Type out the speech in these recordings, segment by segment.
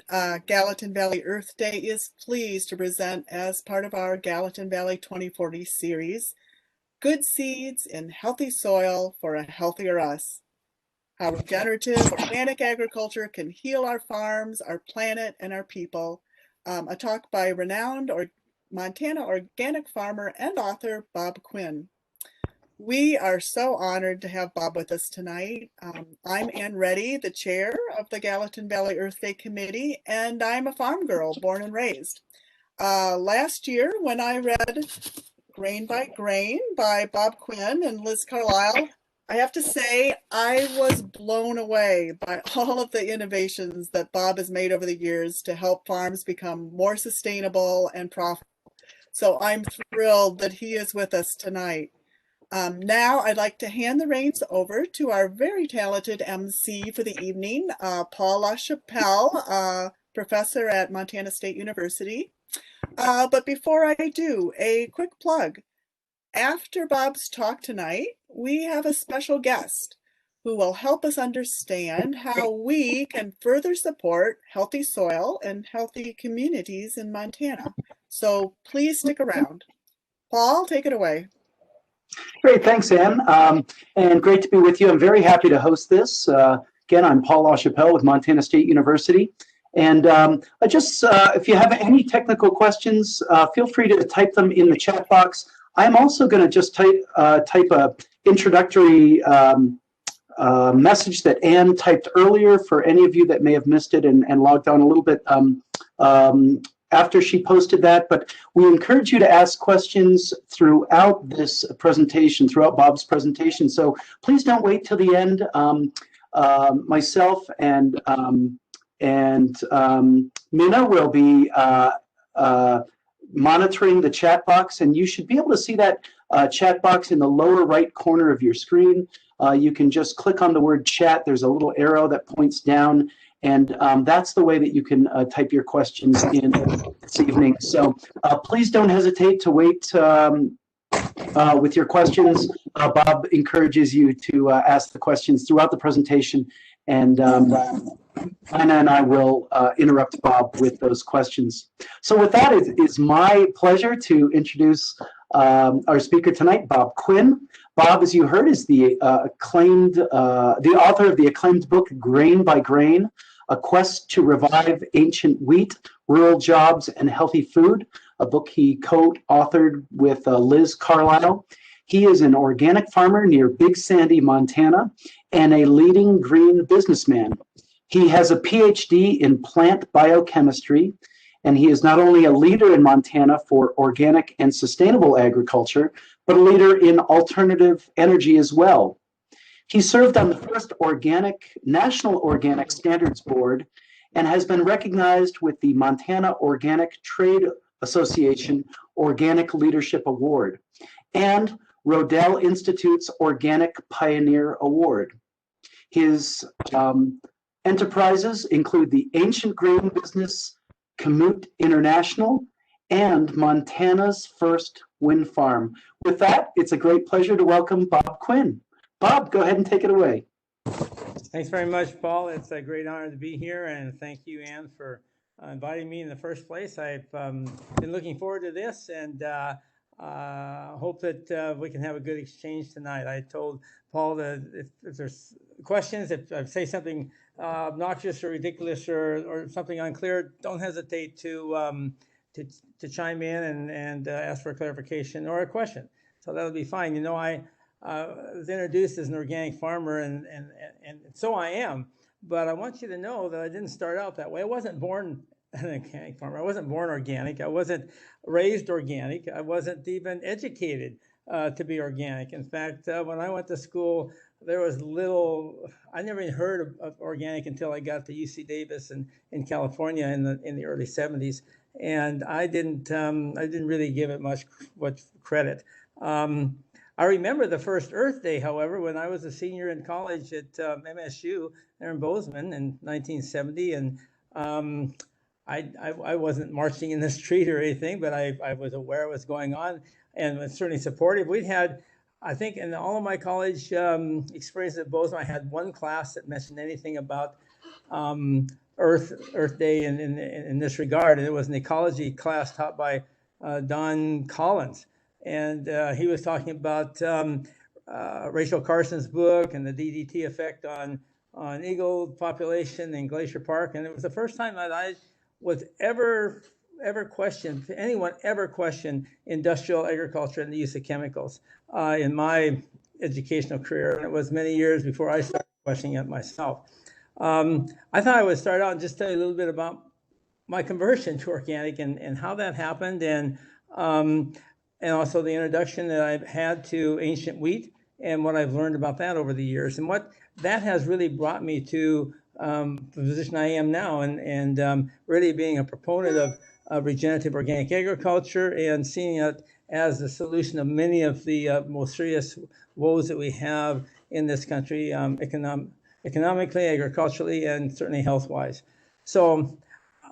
Gallatin Valley Earth Day is pleased to present, as part of our Gallatin Valley 2040 series, Good Seeds in Healthy Soil for a Healthier Us. How regenerative organic agriculture can heal our farms, our planet, and our people. A talk by renowned Montana organic farmer and author Bob Quinn. We are so honored to have Bob with us tonight. I'm Ann Reddy, the chair of the Gallatin Valley Earth Day Committee, and I'm a farm girl, born and raised. Last year, when I read Grain by Grain by Bob Quinn and Liz Carlisle, I have to say I was blown away by all of the innovations that Bob has made over the years to help farms become more sustainable and profitable. So I'm thrilled that he is with us tonight. Now I'd like to hand the reins over to our very talented MC for the evening, Paul LaChapelle, professor at Montana State University. But before I do, a quick plug. After Bob's talk tonight, we have a special guest who will help us understand how we can further support healthy soil and healthy communities in Montana. So please stick around. Paul, take it away. Great, thanks, Ann, and great to be with you. I'm very happy to host this. Again, I'm Paul LaChapelle with Montana State University, and if you have any technical questions, feel free to type them in the chat box. I'm also going to just type a introductory message that Ann typed earlier for any of you that may have missed it and logged on a little bit after she posted that, but we encourage you to ask questions throughout this presentation, throughout Bob's presentation. So please don't wait till the end. Myself and Minna will be monitoring the chat box, and you should be able to see that chat box in the lower right corner of your screen. You can just click on the word chat. There's a little arrow that points down, and that's the way that you can type your questions in this evening. So please don't hesitate to wait with your questions. Bob encourages you to ask the questions throughout the presentation, and Anna and I will interrupt Bob with those questions. So with that, it is my pleasure to introduce our speaker tonight, Bob Quinn. Bob, as you heard, is the author of the acclaimed book, Grain by Grain, A Quest to Revive Ancient Wheat, Rural Jobs, and Healthy Food, a book he co-authored with Liz Carlisle. He is an organic farmer near Big Sandy, Montana, and a leading green businessman. He has a PhD in plant biochemistry, and he is not only a leader in Montana for organic and sustainable agriculture, but a leader in alternative energy as well. He served on the first National Organic Standards Board and has been recognized with the Montana Organic Trade Association Organic Leadership Award and Rodell Institute's Organic Pioneer Award. His enterprises include the ancient grain business Kamut Intl and Montana's first wind farm. With that, it's a great pleasure to welcome Bob Quinn. Bob, go ahead and take it away. Thanks very much, Paul. It's a great honor to be here, and thank you, Ann, for inviting me in the first place. I've been looking forward to this, and hope that we can have a good exchange tonight. I told Paul that if there's questions, if I say something obnoxious or ridiculous or something unclear, don't hesitate to chime in and ask for a clarification or a question. So that'll be fine. You know, I was introduced as an organic farmer, and so I am. But I want you to know that I didn't start out that way. I wasn't born an organic farmer. I wasn't born organic. I wasn't raised organic. I wasn't even educated to be organic. In fact, when I went to school, there was little. I never even heard of organic until I got to UC Davis in California in the early '70s, and I didn't really give it much credit. I remember the first Earth Day, however, when I was a senior in college at MSU there in Bozeman in 1970, and I wasn't marching in the street or anything, but I was aware of what's going on and was certainly supportive. We'd had, I think, in all of my college experience at Bozeman, I had one class that mentioned anything about Earth Day in this regard, and it was an ecology class taught by Don Collins, and he was talking about Rachel Carson's book and the DDT effect on eagle population in Glacier Park, and it was the first time that I was ever questioned, anyone ever questioned industrial agriculture and the use of chemicals in my educational career, and it was many years before I started questioning it myself. I thought I would start out and just tell you a little bit about my conversion to organic and how that happened, and also the introduction that I've had to ancient wheat and what I've learned about that over the years, and what that has really brought me to the position I am now, and really being a proponent of regenerative organic agriculture and seeing it as the solution of many of the most serious woes that we have in this country, economically, agriculturally, and certainly health-wise. So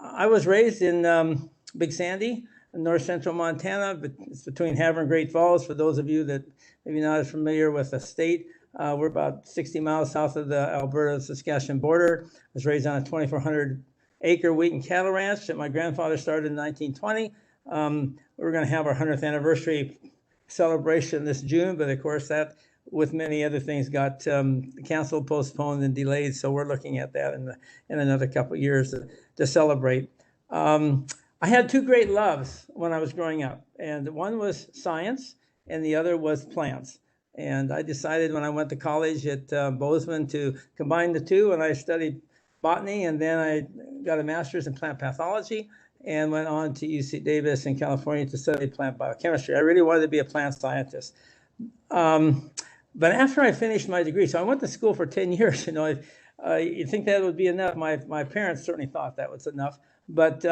I was raised in Big Sandy, in north central Montana, but it's between Havre and Great Falls. For those of you that maybe not as familiar with the state, we're about 60 miles south of the Alberta-Saskatchewan border. I was raised on a 2,400-acre wheat and cattle ranch that my grandfather started in 1920. We were going to have our 100th anniversary celebration this June, but of course that, with many other things, got canceled, postponed, and delayed. So we're looking at that in another couple of years to celebrate. I had two great loves when I was growing up, and one was science, and the other was plants. And I decided when I went to college at Bozeman to combine the two, and I studied botany, and then I got a master's in plant pathology and went on to UC Davis in California to study plant biochemistry. I really wanted to be a plant scientist. But after I finished my degree, so I went to school for 10 years, you you'd think that would be enough. My parents certainly thought that was enough. But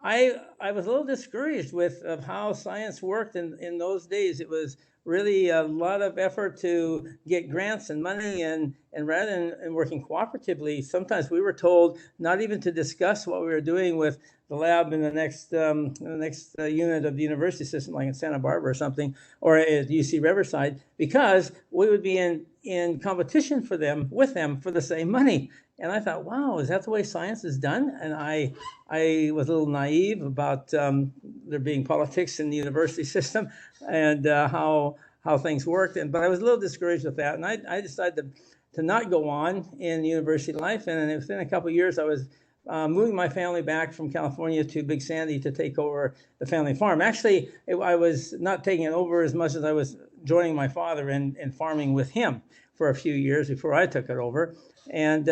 I was a little discouraged of how science worked in those days. It was really a lot of effort to get grants and money, and rather than working cooperatively, sometimes we were told not even to discuss what we were doing with the lab in the next unit of the university system, like in Santa Barbara or something, or at UC Riverside, because we would be in competition with them for the same money. And I thought, wow, is that the way science is done? And I was a little naive about there being politics in the university system and how things worked. But I was a little discouraged with that. And I decided to not go on in university life. And within a couple of years, I was moving my family back from California to Big Sandy to take over the family farm. Actually, I was not taking it over as much as I was joining my father in farming with him for a few years before I took it over. And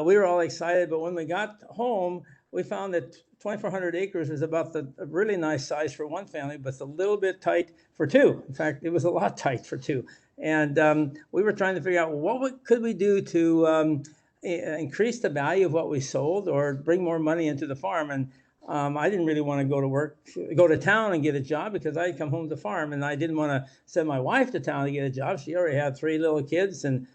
we were all excited, but when we got home, we found that 2,400 acres is about a really nice size for one family, but it's a little bit tight for two. In fact, it was a lot tight for two. And we were trying to figure out what could we do to increase the value of what we sold or bring more money into the farm. And I didn't really want to go to town and get a job, because I'd come home to farm, and I didn't want to send my wife to town to get a job. She already had 3 little kids, and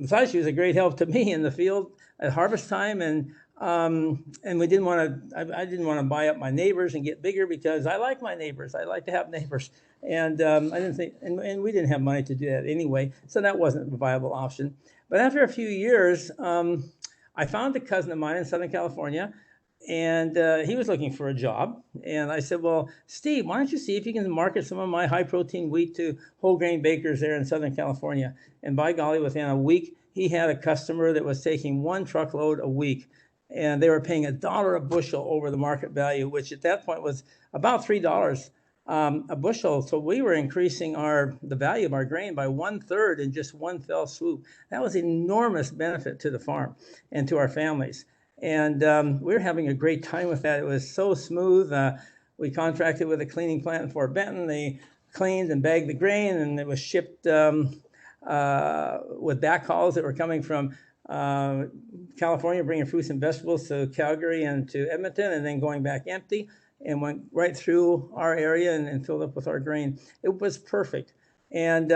besides, she was a great help to me in the field at harvest time. And we didn't want to. I didn't want to buy up my neighbors and get bigger, because I like my neighbors. I like to have neighbors, and I didn't think, and we didn't have money to do that anyway, so that wasn't a viable option. But after a few years, I found a cousin of mine in Southern California, and he was looking for a job. And I said, well, Steve, why don't you see if you can market some of my high-protein wheat to whole grain bakers there in Southern California? And by golly, within a week, he had a customer that was taking 1 truckload a week, and they were paying $1 a bushel over the market value, which at that point was about $3 a bushel. So we were increasing the value of our grain by 1/3 in just one fell swoop. That was enormous benefit to the farm and to our families. And we were having a great time with that. It was so smooth. We contracted with a cleaning plant in Fort Benton. They cleaned and bagged the grain, and it was shipped with backhauls that were coming from California, bringing fruits and vegetables to Calgary and to Edmonton, and then going back empty, and went right through our area and filled up with our grain. It was perfect. And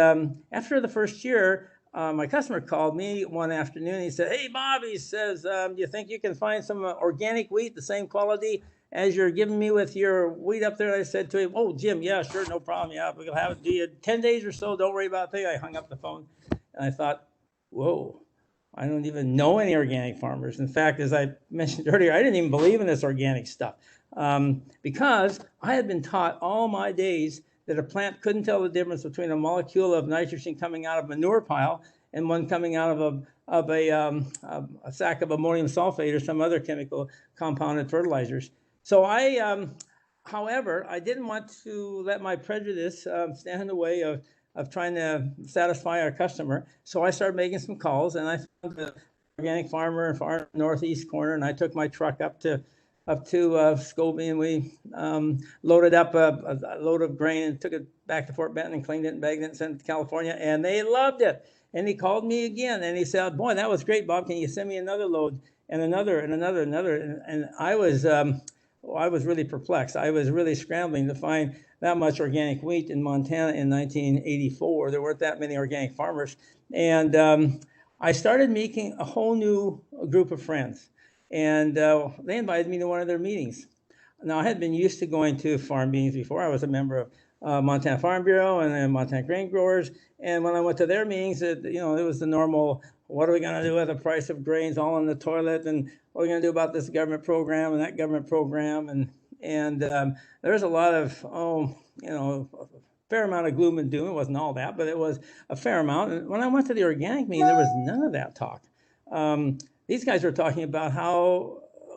after the first year, my customer called me one afternoon. He said, hey, Bob, he says, do you think you can find some organic wheat, the same quality as you're giving me with your wheat up there? And I said to him, oh, Jim, yeah, sure, no problem. Yeah, we'll have it. Do you 10 days or so? Don't worry about a thing. I hung up the phone, and I thought, whoa, I don't even know any organic farmers. In fact, as I mentioned earlier, I didn't even believe in this organic stuff because I had been taught all my days that a plant couldn't tell the difference between a molecule of nitrogen coming out of a manure pile and one coming out of a sack of ammonium sulfate or some other chemical compounded fertilizers. So however, I didn't want to let my prejudice stand in the way of trying to satisfy our customer. So I started making some calls, and I found an organic farmer in northeast corner, and I took my truck up to Scobie, and we loaded up a load of grain and took it back to Fort Benton and cleaned it and bagged it and sent it to California, and they loved it. And he called me again, and he said, "Boy, that was great, Bob. Can you send me another load and another and another and another?" And I was really perplexed. I was really scrambling to find that much organic wheat in Montana in 1984. There weren't that many organic farmers. And I started making a whole new group of friends. And they invited me to one of their meetings. Now, I had been used to going to farm meetings before. I was a member of Montana Farm Bureau and then Montana Grain Growers. And when I went to their meetings, it was the normal, what are we going to do with the price of grains all in the toilet? And what are we going to do about this government program and that government program? And there's a lot of, a fair amount of gloom and doom. It wasn't all that, but it was a fair amount. And when I went to the organic meeting, there was none of that talk. These guys were talking about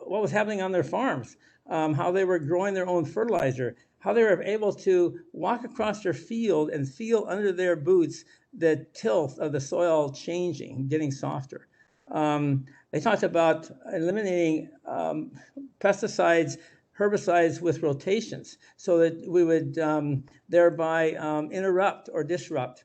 what was happening on their farms, how they were growing their own fertilizer, how they were able to walk across their field and feel under their boots the tilth of the soil changing, getting softer. They talked about eliminating pesticides, herbicides with rotations so that we would thereby interrupt or disrupt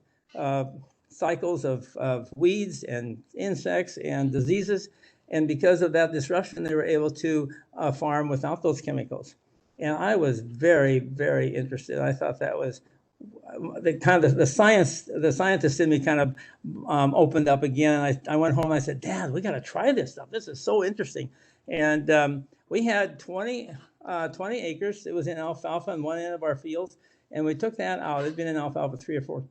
cycles of weeds and insects and diseases. And because of that disruption, they were able to farm without those chemicals. And I was very, very interested. I thought that was the scientist in me kind of opened up again. I went home and I said, "Dad, we got to try this stuff. This is so interesting." And we had 20 acres. It was in alfalfa on one end of our fields. And we took that out. It'd been in alfalfa 3 or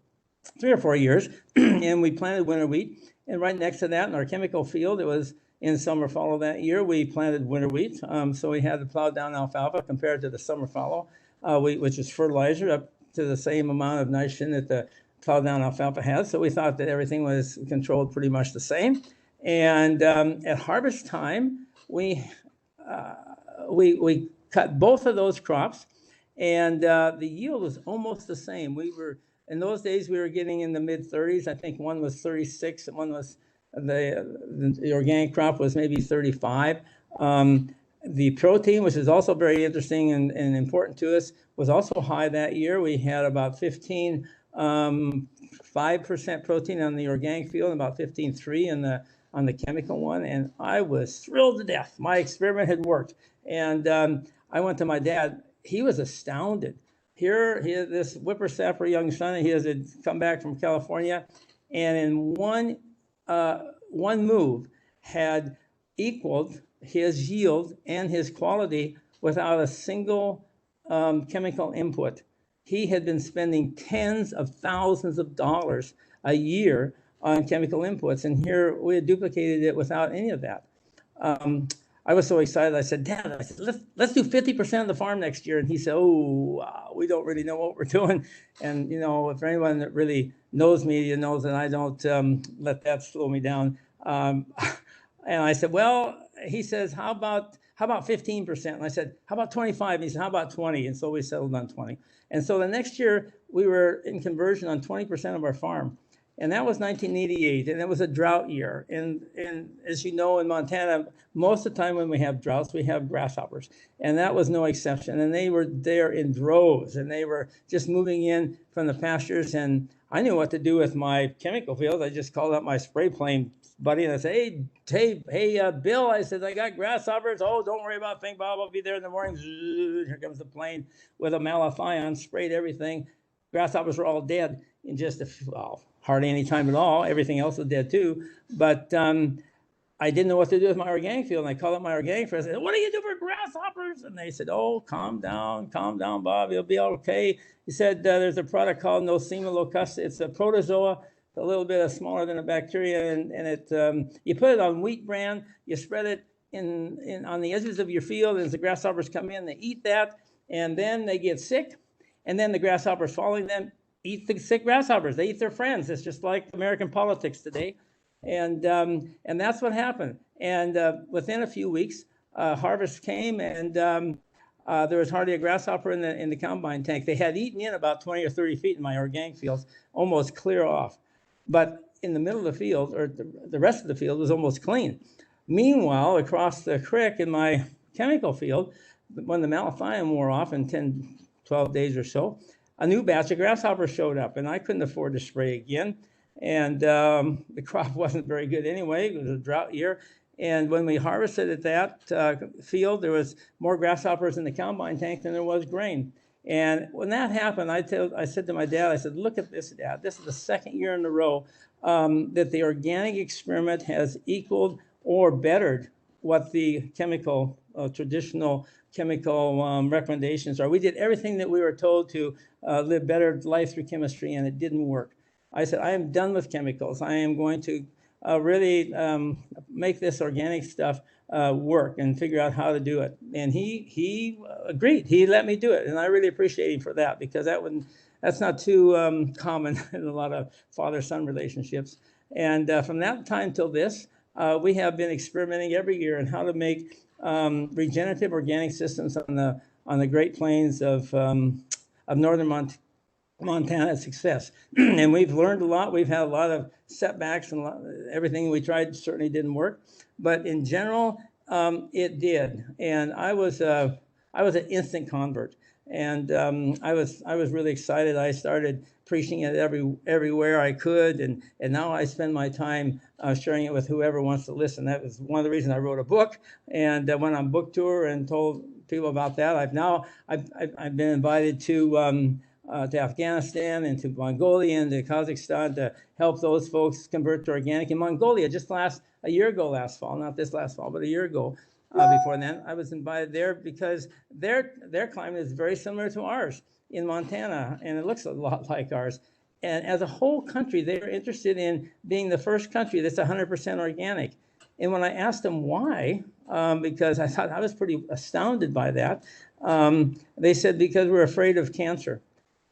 4 years. And we planted winter wheat. And right next to that in our chemical field, it was in summer fallow that year, we planted winter wheat. So we had to plow down alfalfa compared to the summer fallow wheat, which is fertilizer, up to the same amount of nitrogen that the plow down alfalfa has. So we thought that everything was controlled pretty much the same. And at harvest time, we cut both of those crops, and the yield was almost the same. In those days, we were getting in the mid-30s. I think one was 36, and one was the organic crop was maybe 35. The protein, which is also very interesting and important to us, was also high that year. We had about 5% protein on the organic field and about 15.3 on the chemical one. And I was thrilled to death. My experiment had worked. And I went to my dad. He was astounded. Here, this whippersnapper young son, he had come back from California, and in one move had equaled his yield and his quality without a single chemical input. He had been spending tens of thousands of dollars a year on chemical inputs, and here we had duplicated it without any of that. I was so excited. I said, "Dad, let's do 50% of the farm next year." And he said, "Oh, we don't really know what we're doing." And if anyone that really knows me, knows that I don't let that slow me down. And I said, "Well," he says, how about 15%? And I said, "How about 25?" And he said, "How about 20?" And so we settled on 20. And so the next year we were in conversion on 20% of our farm. And that was 1988, and it was a drought year. And as you know, in Montana, most of the time when we have droughts, we have grasshoppers. And that was no exception. And they were there in droves, and they were just moving in from the pastures. And I knew what to do with my chemical fields. I just called up my spray plane buddy, and I said, hey, Bill, I said, "I got grasshoppers." "Oh, don't worry about a thing, Bob. I'll be there in the morning." Here comes the plane with a malathion, sprayed everything. Grasshoppers were all dead in just hardly any time at all. Everything else was dead too. But I didn't know what to do with my organic field. And I called up my organic friends. I said, "What do you do for grasshoppers?" And they said, "Oh, calm down, Bob. You'll be okay." He said, "There's a product called Nosema locusta. It's a protozoa a little bit of smaller than a bacteria, and it you put it on wheat bran, you spread it in on the edges of your field, and as the grasshoppers come in, they eat that, and then they get sick, and then the grasshoppers following them eat the sick grasshoppers. They eat their friends. It's just like American politics today, and that's what happened. And within a few weeks, harvest came, and there was hardly a grasshopper in the combine tank. They had eaten in about 20 or 30 feet in my organic fields, almost clear off. But in the middle of the field, or the rest of the field, was almost clean. Meanwhile, across the creek in my chemical field, when the malathion wore off in 10, 12 days or so, a new batch of grasshoppers showed up, and I couldn't afford to spray again. And the crop wasn't very good anyway. It was a drought year. And when we harvested at that field, there was more grasshoppers in the combine tank than there was grain. And when that happened, I said to my dad, I said, look at this, Dad. This is the second year in a row that the organic experiment has equaled or bettered what the chemical, traditional chemical recommendations are. We did everything that we were told to live better life through chemistry, and it didn't work. I said, I am done with chemicals. I am going to really make this organic stuff work and figure out how to do it. And he agreed. He let me do it, and I really appreciate him for that, because that's not too common in a lot of father-son relationships. And from that time till this, we have been experimenting every year on how to make regenerative organic systems on the Great Plains of northern Montana a success. And we've learned a lot. We've had a lot of setbacks, and everything we tried certainly didn't work. But in general, it did. And I was an instant convert. And I was really excited. I started preaching it everywhere I could, and now I spend my time sharing it with whoever wants to listen. That was one of the reasons I wrote a book, and went on book tour and told people about that. I've been invited to Afghanistan and to Mongolia and to Kazakhstan to help those folks convert to organic. In Mongolia, just a year ago last fall, not this last fall, but a year ago. Before then, I was invited there because their climate is very similar to ours in Montana, and it looks a lot like ours. And as a whole country, they're interested in being the first country that's 100% organic. And when I asked them why, because I thought I was pretty astounded by that, they said, because we're afraid of cancer.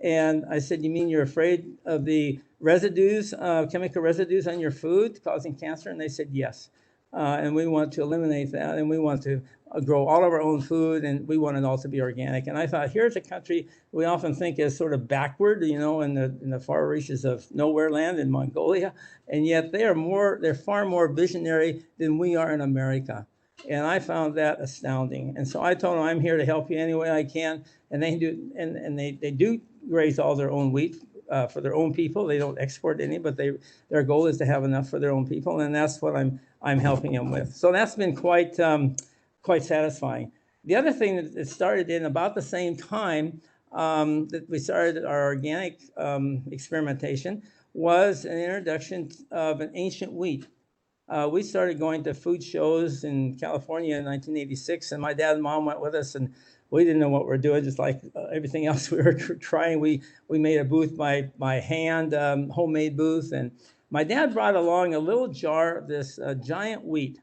And I said, you mean you're afraid of the residues, chemical residues on your food causing cancer? And they said, yes. And we want to eliminate that, and we want to grow all of our own food, and we want it all to be organic. And I thought, here's a country we often think is sort of backward, in the far reaches of nowhere land in Mongolia, and yet they're far more visionary than we are in America. And I found that astounding. And so I told them, I'm here to help you any way I can. And they do, and they do raise all their own wheat for their own people. They don't export any, but their goal is to have enough for their own people, and that's what I'm helping them with. So that's been quite satisfying. The other thing that started in about the same time that we started our organic experimentation was an introduction of an ancient wheat. We started going to food shows in California in 1986, and my dad and mom went with us, and we didn't know what we were doing, just like everything else we were trying. We made a booth by hand, homemade booth, and my dad brought along a little jar of this giant wheat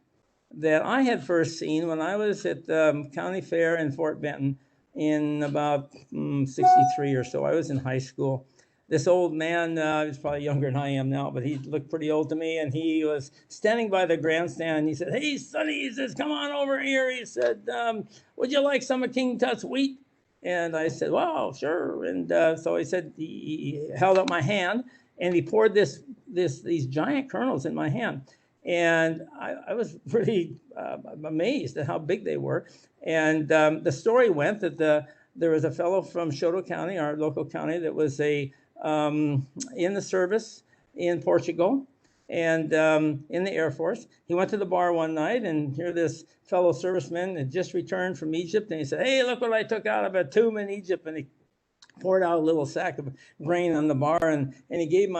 that I had first seen when I was at the county fair in Fort Benton in about 63 or so. I was in high school. This old man, he was probably younger than I am now, but he looked pretty old to me, and he was standing by the grandstand, and he said, hey, Sonny, he says, come on over here. He said, would you like some of King Tut's wheat? And I said, wow, sure. And so he said, he held up my hand, and he poured these giant kernels in my hand. And I was pretty amazed at how big they were. And the story went that there was a fellow from Choto County, our local county, that was in the service in Portugal and in the Air Force. He went to the bar one night, and here this fellow serviceman had just returned from Egypt, and he said, hey, look what I took out of a tomb in Egypt. And he poured out a little sack of grain on the bar, and he gave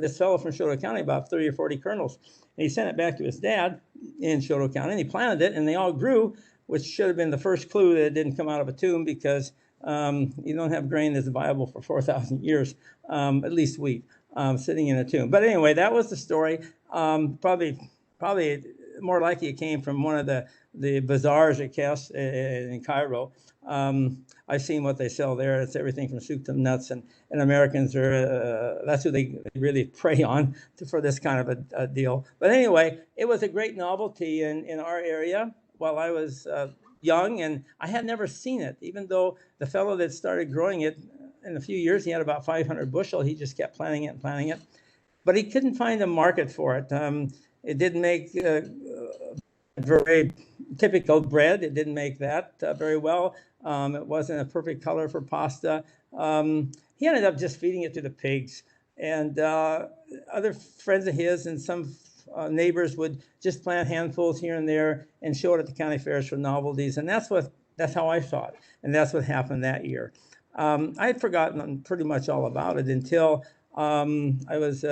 this fellow from Choto County about 30 or 40 kernels. And he sent it back to his dad in Choto County, and he planted it, and they all grew, which should have been the first clue that it didn't come out of a tomb, because you don't have grain that's viable for 4,000 years, at least wheat. sitting in a tomb. But anyway, that was the story. Probably more likely it came from one of the bazaars at Kes in Cairo. I've seen what they sell there. It's everything from soup to nuts, and Americans are that's who they really prey on for this kind of a deal. But anyway, it was a great novelty in our area while I was young, and I had never seen it, even though the fellow that started growing it in a few years, he had about 500 bushel. He just kept planting it and planting it, but he couldn't find a market for it. It didn't make very typical bread. It didn't make that very well. It wasn't a perfect color for pasta. He ended up just feeding it to the pigs, and other friends of his and some neighbors would just plant handfuls here and there and show it at the county fairs for novelties, and that's how I saw it, and that's what happened that year. I had forgotten pretty much all about it until I was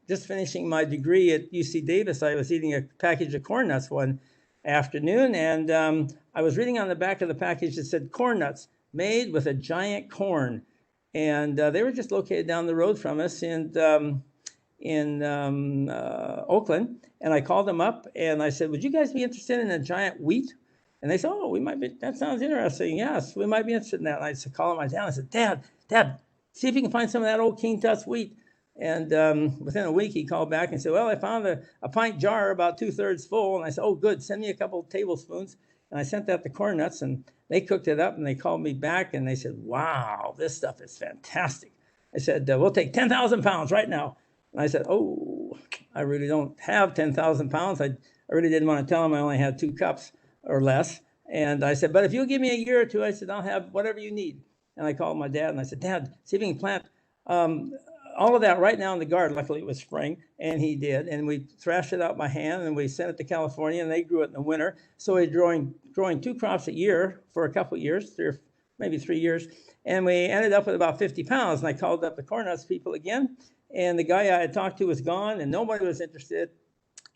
just finishing my degree at UC Davis. I was eating a package of corn nuts one afternoon, and I was reading on the back of the package that said corn nuts made with a giant corn, and they were just located down the road from us in Oakland. And I called them up and I said, would you guys be interested in a giant wheat? And they said, oh, we might be, that sounds interesting. Yes, we might be interested in that. And I said, call my dad. I said, Dad, see if you can find some of that old King Tut's wheat. And within a week, he called back and said, well, I found a pint jar about 2/3 full. And I said, oh, good, send me a couple of tablespoons. And I sent that to Corn Nuts, and they cooked it up, and they called me back, and they said, wow, this stuff is fantastic. I said, we'll take 10,000 pounds right now. And I said, oh, I really don't have 10,000 pounds. I really didn't want to tell them I only had 2 cups or less. And I said, but if you'll give me a year or two, I said, I'll have whatever you need. And I called my dad, and I said, Dad, see if you can plant all of that right now in the garden. Luckily, it was spring, and he did. And we thrashed it out by hand, and we sent it to California, and they grew it in the winter. So we're growing 2 crops a year for a couple of years, maybe 3 years. And we ended up with about 50 pounds. And I called up the Corn Nuts people again, and the guy I had talked to was gone, and nobody was interested.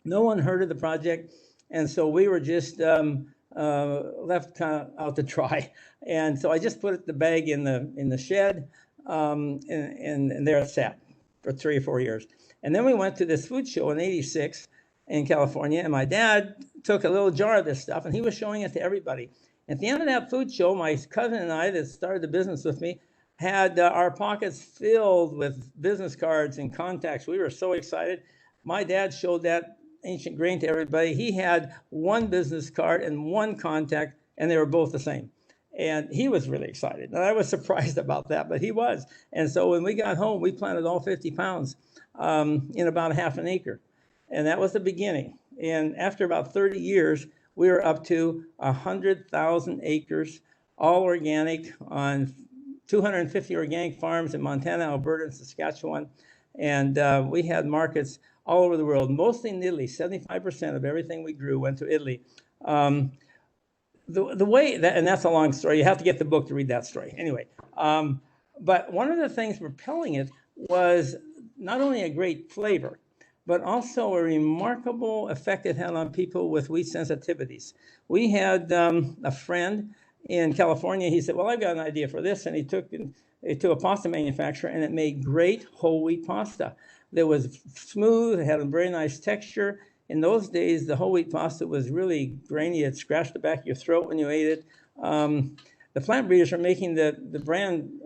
No one heard of the project. And so we were just left kind of out to dry. And so I just put the bag in the shed, and there it sat for 3 or 4 years. And then we went to this food show in '86 in California, and my dad took a little jar of this stuff, and he was showing it to everybody. At the end of that food show, my cousin and I that started the business with me had our pockets filled with business cards and contacts. We were so excited. My dad showed that ancient grain to everybody. He had 1 business card and 1 contact, and they were both the same. And he was really excited. And I was surprised about that, but he was. And so when we got home, we planted all 50 pounds in about a half an acre. And that was the beginning. And after about 30 years, we were up to 100,000 acres, all organic, on 250 organic farms in Montana, Alberta, and Saskatchewan. And we had markets all over the world, mostly in Italy. 75% of everything we grew went to Italy. The way that, and that's a long story. You have to get the book to read that story. Anyway, but one of the things propelling it was not only a great flavor, but also a remarkable effect it had on people with wheat sensitivities. We had a friend in California. He said, well, I've got an idea for this. And he took it to a pasta manufacturer, and it made great whole wheat pasta. That was smooth. It had a very nice texture. In those days, the whole wheat pasta was really grainy. It scratched the back of your throat when you ate it. The plant breeders were making the brand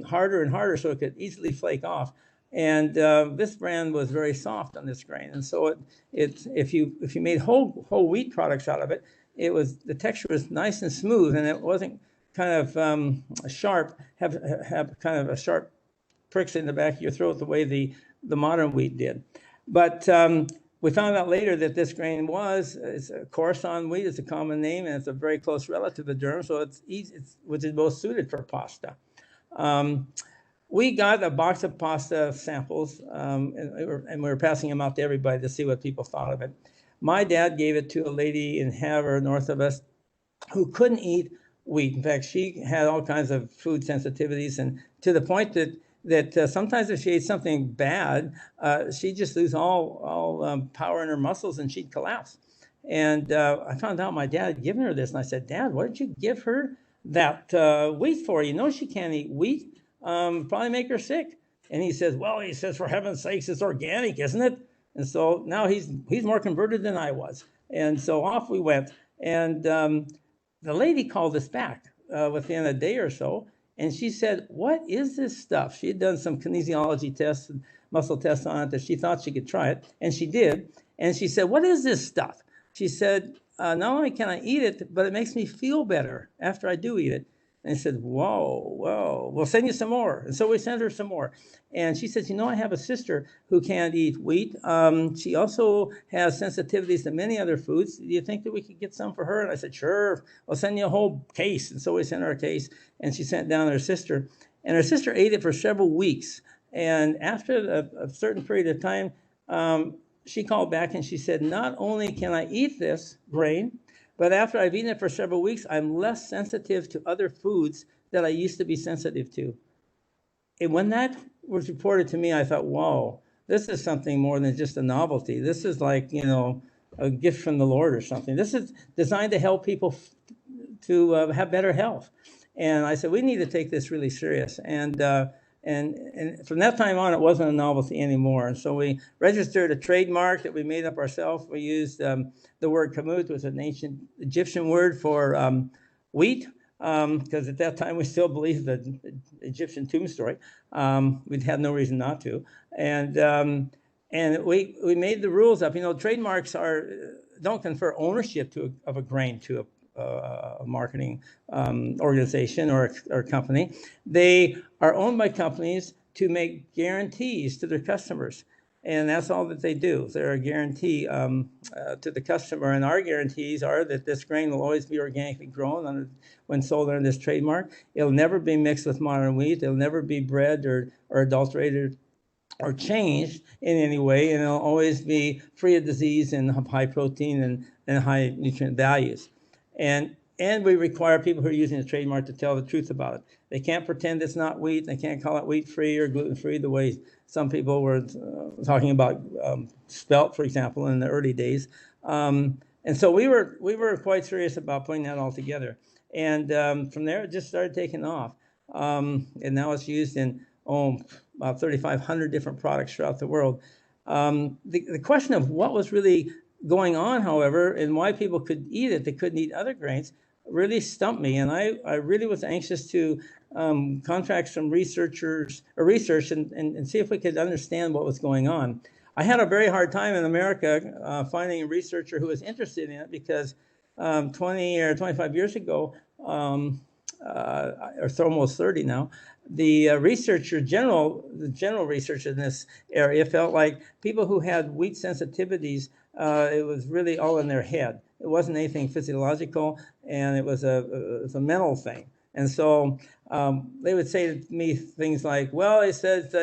harder and harder so it could easily flake off. And this brand was very soft on this grain. And so if you made whole wheat products out of it, the texture was nice and smooth, and it wasn't kind of sharp, have kind of a sharp pricks in the back of your throat the way the modern wheat did. But we found out later that this grain it's a Coruscant wheat. It's a common name, and it's a very close relative to durum, so it's easy, which is most suited for pasta. We got a box of pasta samples, and we were passing them out to everybody to see what people thought of it. My dad gave it to a lady in Havre, north of us, who couldn't eat wheat. In fact, she had all kinds of food sensitivities, and to the point that sometimes if she ate something bad, she'd just lose all power in her muscles, and she'd collapse. And I found out my dad had given her this, and I said, Dad, what did you give her that wheat for? You know she can't eat wheat. Probably make her sick. And he says, well, he says, for heaven's sakes, it's organic, isn't it? And so now he's more converted than I was. And so off we went. And the lady called us back within a day or so. And she said, what is this stuff? She had done some kinesiology tests and muscle tests on it that she thought she could try it. And she did. And she said, what is this stuff? She said, not only can I eat it, but it makes me feel better after I do eat it. And I said, whoa, we'll send you some more. And so we sent her some more. And she says, I have a sister who can't eat wheat. She also has sensitivities to many other foods. Do you think that we could get some for her? And I said, sure, I'll send you a whole case. And so we sent her a case, and she sent down her sister. And her sister ate it for several weeks. And after a certain period of time, she called back and she said, not only can I eat this grain, but after I've eaten it for several weeks, I'm less sensitive to other foods that I used to be sensitive to. And when that was reported to me, I thought, whoa, this is something more than just a novelty. This is like, a gift from the Lord or something. This is designed to help people to have better health. And I said, we need to take this really serious. And from that time on, it wasn't a novelty anymore. And so we registered a trademark that we made up ourselves. We used the word Kamut, which was an ancient Egyptian word for wheat, because at that time we still believed the Egyptian tomb story. We'd had no reason not to. And we made the rules up. Trademarks don't confer ownership of a grain to a marketing organization or company. They are owned by companies to make guarantees to their customers. And that's all that they do. They're a guarantee to the customer. And our guarantees are that this grain will always be organically grown when sold under this trademark. It'll never be mixed with modern wheat. It'll never be bred or adulterated or changed in any way. And it'll always be free of disease and high protein and high nutrient values. And we require people who are using the trademark to tell the truth about it. They can't pretend it's not wheat. They can't call it wheat-free or gluten-free the way some people were talking about spelt, for example, in the early days. And so we were quite serious about putting that all together. And from there, it just started taking off. And now it's used in about 3,500 different products throughout the world. The question of what was really going on, however, and why people could eat it, they couldn't eat other grains, really stumped me. And I really was anxious to contract some research and see if we could understand what was going on. I had a very hard time in America finding a researcher who was interested in it because 20 or 25 years ago, or almost 30 now, the general research in this area felt like people who had wheat sensitivities, it was really all in their head. It wasn't anything physiological, and it was a mental thing. And so they would say to me things like, well, he says,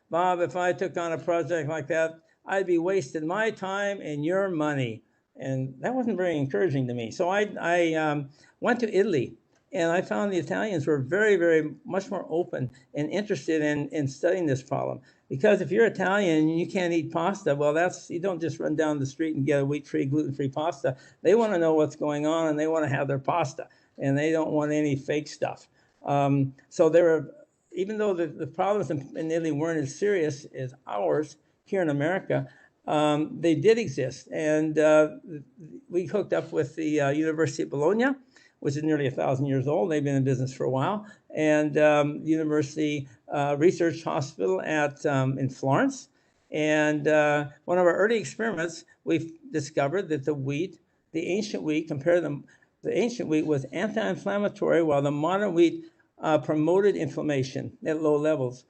Bob, if I took on a project like that, I'd be wasting my time and your money. And that wasn't very encouraging to me. So I went to Italy, and I found the Italians were very, very much more open and interested in studying this problem. Because if you're Italian and you can't eat pasta, well, you don't just run down the street and get a wheat-free, gluten-free pasta. They want to know what's going on, and they want to have their pasta, and they don't want any fake stuff. So there were, even though the problems in Italy weren't as serious as ours here in America, they did exist. And we hooked up with the University of Bologna, which is nearly 1,000 years old. They've been in business for a while. And University Research Hospital in Florence. And one of our early experiments, we've discovered that the ancient wheat, the ancient wheat was anti-inflammatory, while the modern wheat promoted inflammation at low levels.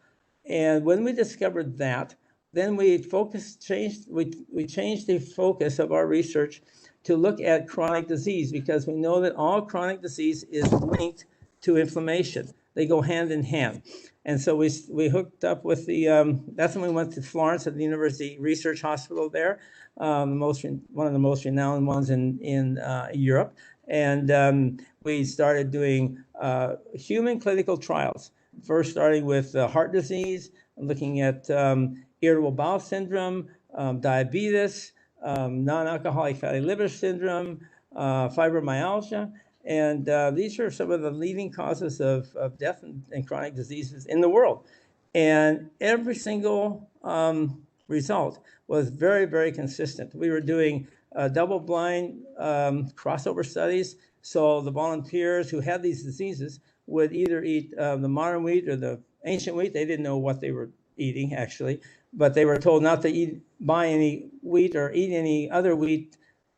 And when we discovered that, then we changed the focus of our research to look at chronic disease, because we know that all chronic disease is linked to inflammation. They go hand in hand. And so we hooked up with that's when we went to Florence at the University Research Hospital there, one of the most renowned ones in Europe. And we started doing human clinical trials, first starting with heart disease, looking at irritable bowel syndrome, diabetes, non-alcoholic fatty liver syndrome, fibromyalgia. And these are some of the leading causes of death and chronic diseases in the world. And every single result was very, very consistent. We were doing double-blind crossover studies. So the volunteers who had these diseases would either eat the modern wheat or the ancient wheat. They didn't know what they were eating, actually, but they were told not to buy any wheat or eat any other wheat,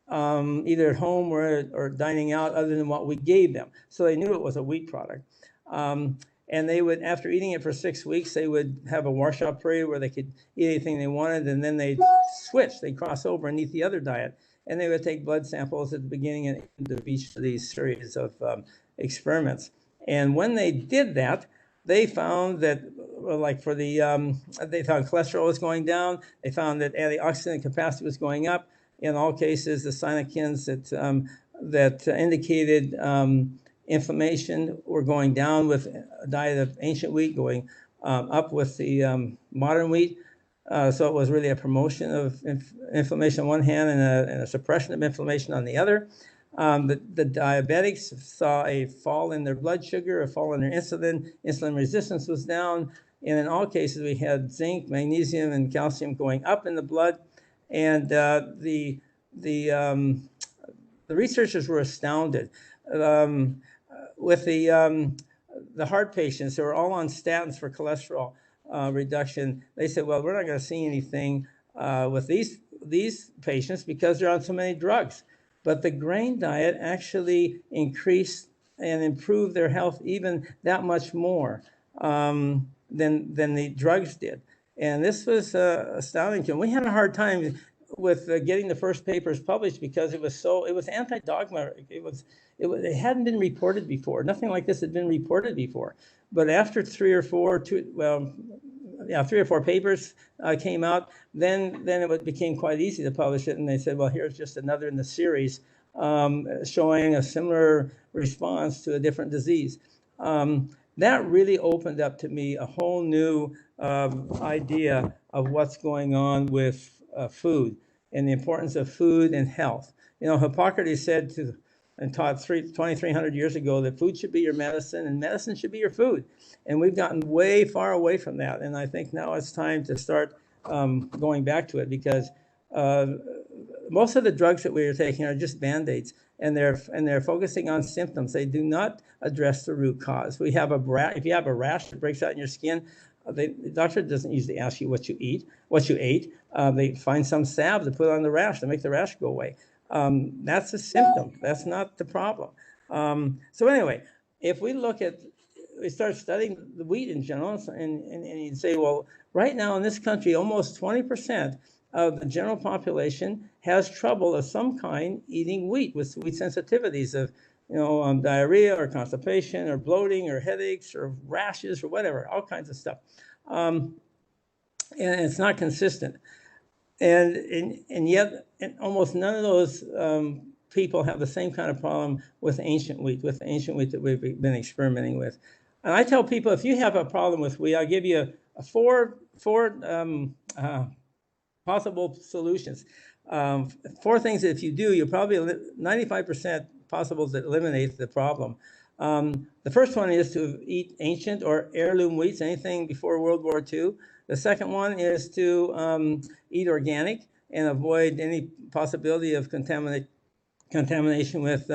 either at home or dining out, other than what we gave them. So they knew it was a wheat product. And they would, after eating it for 6 weeks, they would have a washout period where they could eat anything they wanted, and then they'd switch, they'd cross over and eat the other diet. And they would take blood samples at the beginning and end of each of these series of experiments. And when they did that, they found that, like for the, they found cholesterol was going down, they found that antioxidant capacity was going up. In all cases, the cytokines that indicated inflammation were going down with a diet of ancient wheat, going up with the modern wheat. So it was really a promotion of inflammation on one hand and a suppression of inflammation on the other. The diabetics saw a fall in their blood sugar, a fall in their insulin. Insulin resistance was down. And in all cases, we had zinc, magnesium, and calcium going up in the blood. And the researchers were astounded. With the heart patients who are all on statins for cholesterol reduction, they said, well, we're not going to see anything with these patients because they're on so many drugs. But the grain diet actually increased and improved their health even that much more than the drugs did. And this was astounding to them. We had a hard time with getting the first papers published because it was anti-dogma. It hadn't been reported before. Nothing like this had been reported before. But after three or four papers came out, then it became quite easy to publish it. And they said, well, here's just another in the series showing a similar response to a different disease. That really opened up to me a whole new idea of what's going on with food and the importance of food and health. You know, Hippocrates said and taught 2,300 years ago that food should be your medicine and medicine should be your food. And we've gotten way far away from that. And I think now it's time to start going back to it because most of the drugs that we are taking are just Band-Aids, and they're focusing on symptoms. They do not address the root cause. If you have a rash that breaks out in your skin, the doctor doesn't usually ask you what you ate. They find some salve to put on the rash to make the rash go away. That's a symptom. That's not the problem. So anyway, if we start studying the wheat in general, and you say, well, right now in this country, almost 20% of the general population has trouble of some kind eating wheat with wheat sensitivities of, diarrhea or constipation or bloating or headaches or rashes or whatever, all kinds of stuff. And it's not consistent. And yet almost none of those people have the same kind of problem with ancient wheat that we've been experimenting with. And I tell people, if you have a problem with wheat, I'll give you four possible solutions. Four things that if you do, you're probably 95% possible to eliminate the problem. The first one is to eat ancient or heirloom wheats, anything before World War II. The second one is to eat organic and avoid any possibility of contamination with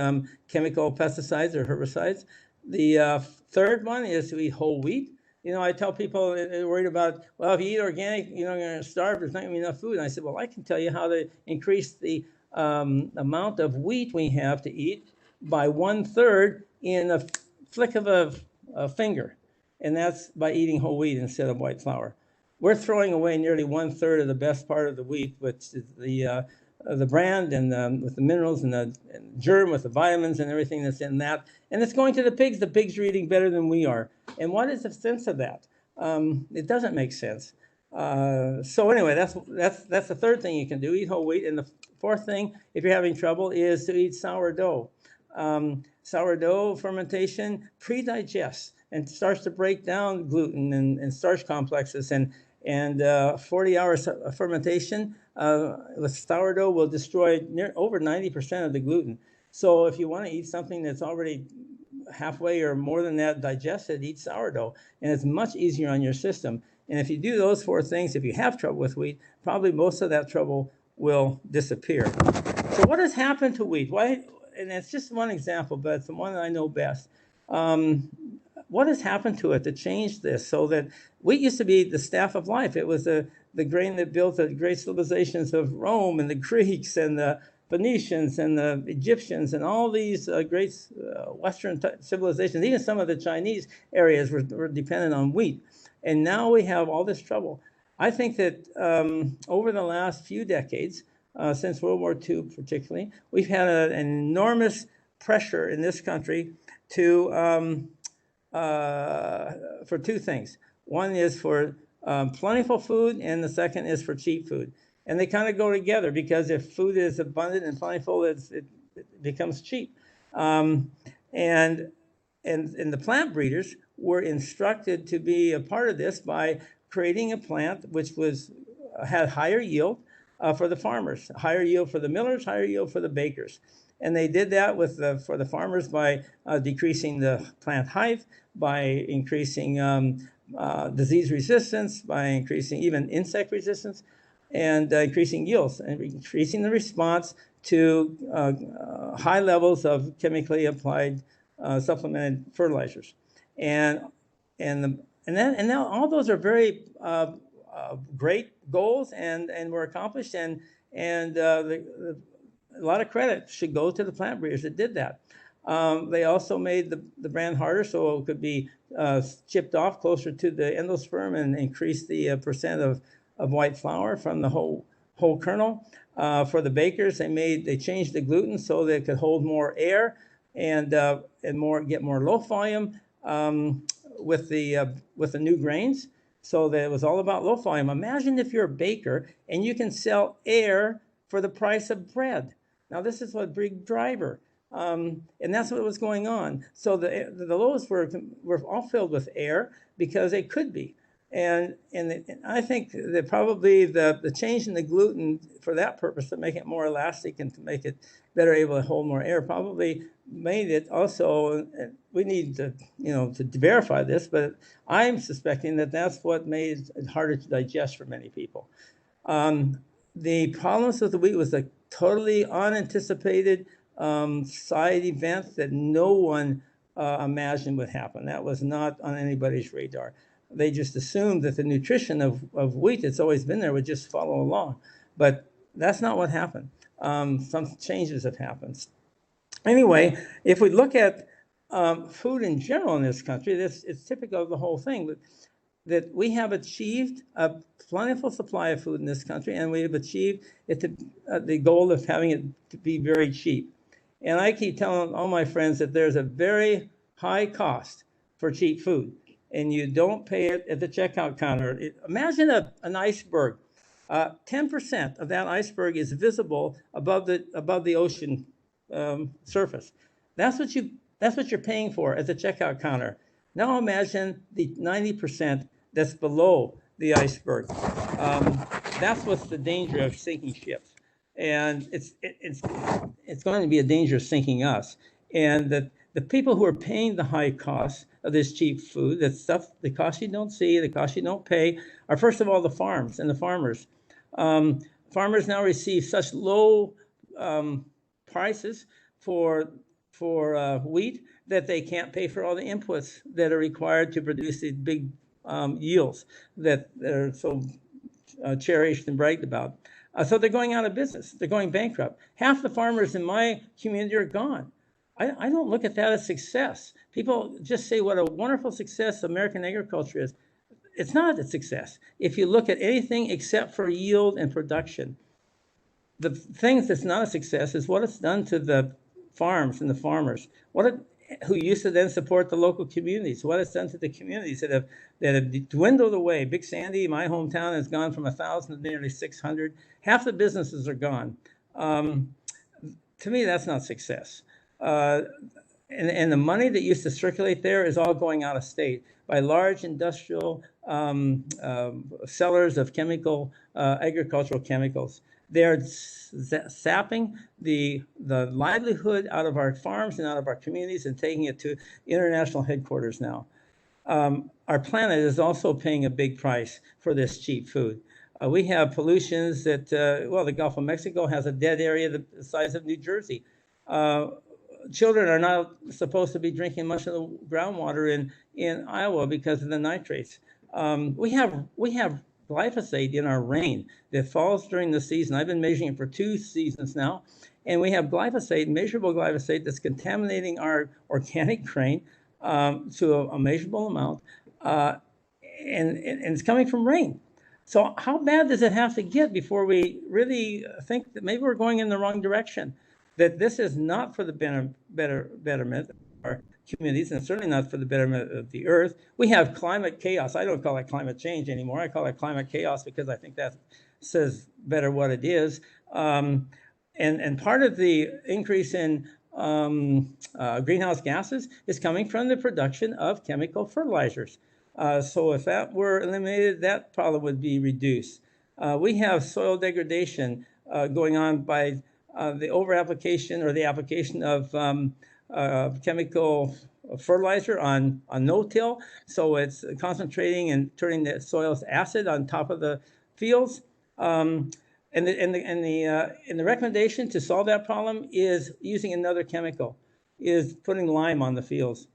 chemical pesticides or herbicides. The third one is to eat whole wheat. I tell people they're worried about, well, if you eat organic, you're going to starve. There's not going to be enough food. And I said, well, I can tell you how to increase the amount of wheat we have to eat by 1/3 in a flick of a finger. And that's by eating whole wheat instead of white flour. We're throwing away nearly 1/3 of the best part of the wheat, which is the bran and with the minerals and the germ with the vitamins and everything that's in that. And it's going to the pigs. The pigs are eating better than we are. And what is the sense of that? It doesn't make sense. So anyway, that's the third thing you can do, eat whole wheat. And the fourth thing, if you're having trouble, is to eat sourdough. Sourdough fermentation pre-digests and starts to break down gluten and starch complexes. And 40 hours of fermentation with sourdough will destroy over 90% of the gluten. So if you want to eat something that's already halfway or more than that digested, eat sourdough. And it's much easier on your system. And if you do those 4 things, if you have trouble with wheat, probably most of that trouble will disappear. So what has happened to wheat? Why? And it's just one example, but it's the one that I know best. What has happened to it to change this so that wheat used to be the staff of life? It was the grain that built the great civilizations of Rome and the Greeks and the Phoenicians and the Egyptians and all these great Western civilizations. Even some of the Chinese areas were dependent on wheat. And now we have all this trouble. I think that over the last few decades, since World War II particularly, we've had an enormous pressure in this country to for 2 things. One is for plentiful food, and the second is for cheap food. And they kind of go together, because if food is abundant and plentiful, it becomes cheap. And the plant breeders were instructed to be a part of this by creating a plant which had higher yield for the farmers, higher yield for the millers, higher yield for the bakers. And they did that for the farmers by decreasing the plant height, by increasing disease resistance, by increasing even insect resistance, and increasing yields, and increasing the response to high levels of chemically applied supplemented fertilizers. And now all those are very great goals and were accomplished, and a lot of credit should go to the plant breeders that did that. They also made the brand harder so it could be chipped off closer to the endosperm and increase the percent of white flour from the whole kernel. For the bakers, they changed the gluten so that it could hold more air and get more low volume with the new grains. So that it was all about low volume. Imagine if you're a baker and you can sell air for the price of bread. Now this is a big driver, and that's what was going on. So the loaves were all filled with air because they could be, and I think that probably the change in the gluten for that purpose, to make it more elastic and to make it better able to hold more air, probably made it also. We need to verify this, but I'm suspecting that that's what made it harder to digest for many people. The problems with the wheat was a totally unanticipated side event that no one imagined would happen. That was not on anybody's radar. They just assumed that the nutrition of wheat that's always been there would just follow along. But that's not what happened. Some changes have happened. Anyway, if we look at food in general in this country, it's typical of the whole thing, that we have achieved a plentiful supply of food in this country, and we have achieved the goal of having it to be very cheap. And I keep telling all my friends that there's a very high cost for cheap food, and you don't pay it at the checkout counter. Imagine an iceberg. 10% of that iceberg is visible above the ocean surface. That's what you're paying for at the checkout counter. Now imagine the 90% that's below the iceberg. That's what's the danger of sinking ships, and it's going to be a danger of sinking us. And the people who are paying the high cost of this cheap food, that stuff, the cost you don't see, the cost you don't pay, are first of all the farms and the farmers. Farmers now receive such low prices for wheat that they can't pay for all the inputs that are required to produce these big yields that are so cherished and bragged about. So they're going out of business. They're going bankrupt. Half the farmers in my community are gone. I don't look at that as success. People just say what a wonderful success American agriculture is. It's not a success. If you look at anything except for yield and production, the things that's not a success is what it's done to the farms and the farmers, who used to then support the local communities, what it's done to the communities that have dwindled away. Big Sandy, my hometown, has gone from 1,000 to nearly 600. Half the businesses are gone. To me, that's not success. And the money that used to circulate there is all going out of state by large industrial sellers of agricultural chemicals. They're sapping the livelihood out of our farms and out of our communities and taking it to international headquarters now. our planet is also paying a big price for this cheap food. We have pollutions that, well, the Gulf of Mexico has a dead area the size of New Jersey. Children are not supposed to be drinking much of the groundwater in Iowa because of the nitrates. We have glyphosate in our rain that falls during the season. I've been measuring it for 2 seasons now, and we have glyphosate, measurable glyphosate, that's contaminating our organic grain to a measurable amount, and it's coming from rain. So how bad does it have to get before we really think that maybe we're going in the wrong direction? That this is not for the betterment of our communities, and certainly not for the betterment of the earth. We have climate chaos. I don't call it climate change anymore. I call it climate chaos because I think that says better what it is. And part of the increase in greenhouse gases is coming from the production of chemical fertilizers. So if that were eliminated, that problem would be reduced. We have soil degradation going on by the over-application or the application of chemical fertilizer on no-till. So it's concentrating and turning the soil's acid on top of the fields. And the recommendation to solve that problem is using another chemical, is putting lime on the fields.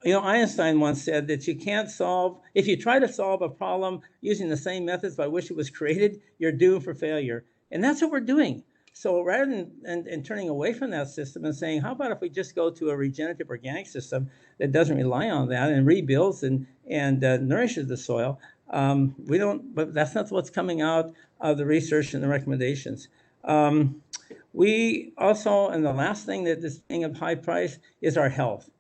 You know, Einstein once said that you can't solve, if you try to solve a problem using the same methods by which it was created, you're doomed for failure. And that's what we're doing. So rather than turning away from that system and saying, how about if we just go to a regenerative organic system that doesn't rely on that and rebuilds and nourishes the soil, we don't, but that's not what's coming out of the research and the recommendations. We also, and the last thing that is paying a high price is our health.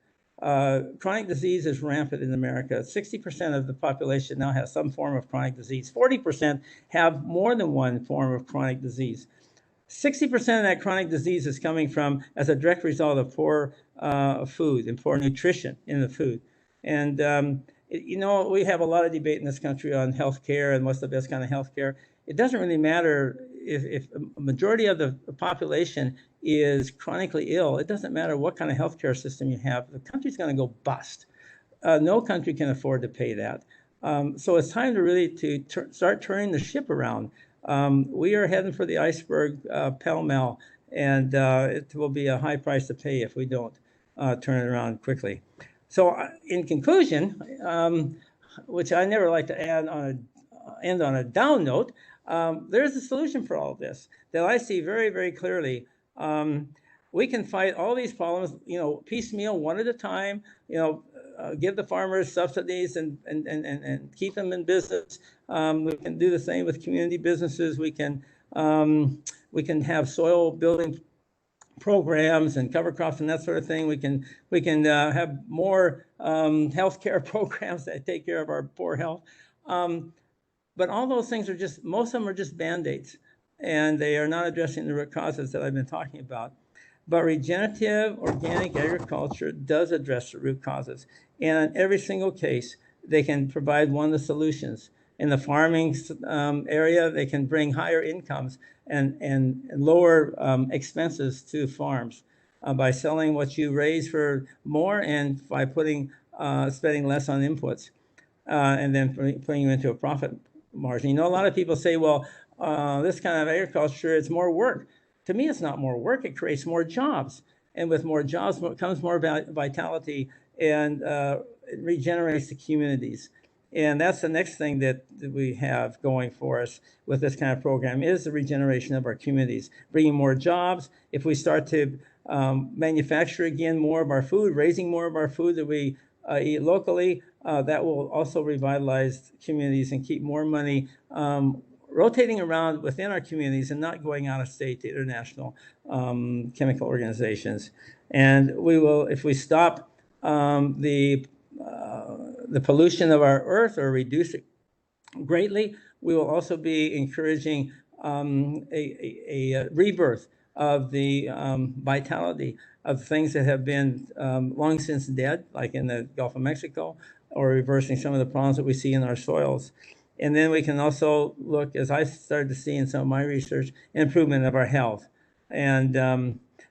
Chronic disease is rampant in America. 60% of the population now has some form of chronic disease. 40% have more than one form of chronic disease. 60% of that chronic disease is coming from as a direct result of poor food and poor nutrition in the food. And you know, we have a lot of debate in this country on healthcare and what's the best kind of healthcare. It doesn't really matter if a majority of the population is chronically ill. It doesn't matter what kind of healthcare system you have. The country's going to go bust. No country can afford to pay that. So it's time to really start turning the ship around. We are heading for the iceberg pell-mell, and it will be a high price to pay if we don't turn it around quickly. So in conclusion, which I never like to end on a down note, there's a solution for all of this that I see very, very clearly. We can fight all these problems, you know, piecemeal, one at a time, you know, give the farmers subsidies and keep them in business. We can do the same with community businesses. We can have soil building programs and cover crops and that sort of thing. We can have more healthcare programs that take care of our poor health. But all those things are just, most of them are just Band-Aids, and they are not addressing the root causes that I've been talking about. But regenerative organic agriculture does address the root causes. And in every single case, they can provide one of the solutions. In the farming area, they can bring higher incomes and lower expenses to farms by selling what you raise for more and by spending less on inputs and then putting them into a profit margin. You know, a lot of people say, well, this kind of agriculture, it's more work. To me, it's not more work. It creates more jobs. And with more jobs comes more vitality, and it regenerates the communities. And that's the next thing that we have going for us with this kind of program is the regeneration of our communities, bringing more jobs. If we start to manufacture again more of our food, raising more of our food that we eat locally, that will also revitalize communities and keep more money rotating around within our communities and not going out of state to international chemical organizations. And we will, if we stop the pollution of our earth or reduce it greatly, we will also be encouraging a rebirth of the vitality of things that have been long since dead, like in the Gulf of Mexico, or reversing some of the problems that we see in our soils. And then we can also look, as I started to see in some of my research, improvement of our health. And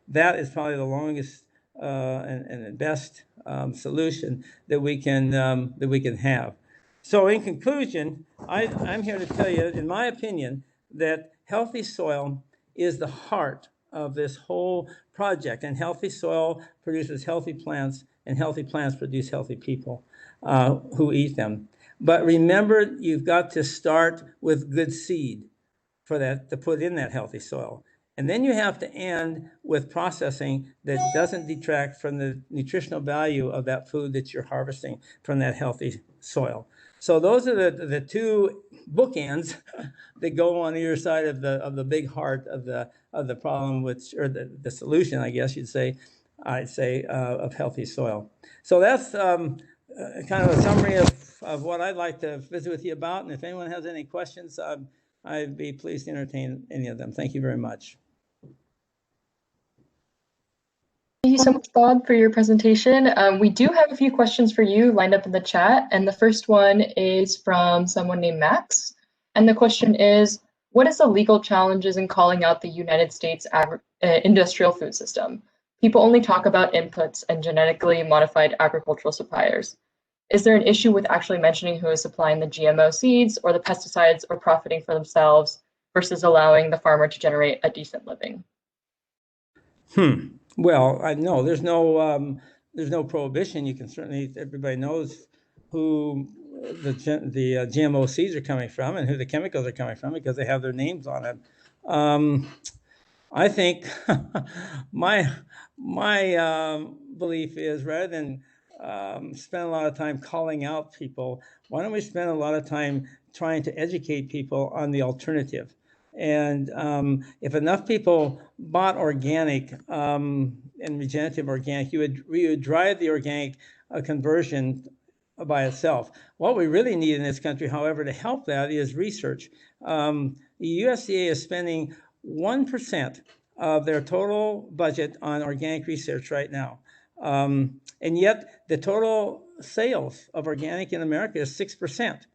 that is probably the longest and the best solution that we can have. So in conclusion, I'm here to tell you, in my opinion, that healthy soil is the heart of this whole project, and healthy soil produces healthy plants, and healthy plants produce healthy people who eat them. But remember, you've got to start with good seed for that, to put in that healthy soil. And then you have to end with processing that doesn't detract from the nutritional value of that food that you're harvesting from that healthy soil. So those are the two bookends that go on either side of the big heart of the problem, which, or the solution, I guess I'd say, of healthy soil. So that's kind of a summary of what I'd like to visit with you about. And if anyone has any questions, I'd be pleased to entertain any of them. Thank you very much. Thank you so much, Bob, for your presentation. We do have a few questions for you lined up in the chat, and the first one is from someone named Max. And the question is, what is the legal challenges in calling out the United States industrial food system? People only talk about inputs and genetically modified agricultural suppliers. Is there an issue with actually mentioning who is supplying the GMO seeds or the pesticides or profiting for themselves versus allowing the farmer to generate a decent living? Well, I know there's no prohibition. You can certainly, everybody knows who the GMO seeds are coming from and who the chemicals are coming from because they have their names on it. I think my belief is, rather than spend a lot of time calling out people, why don't we spend a lot of time trying to educate people on the alternative? And if enough people bought organic and regenerative organic, you would drive the organic conversion by itself. What we really need in this country, however, to help that is research. The USDA is spending 1% of their total budget on organic research right now. And yet the total sales of organic in America is 6%.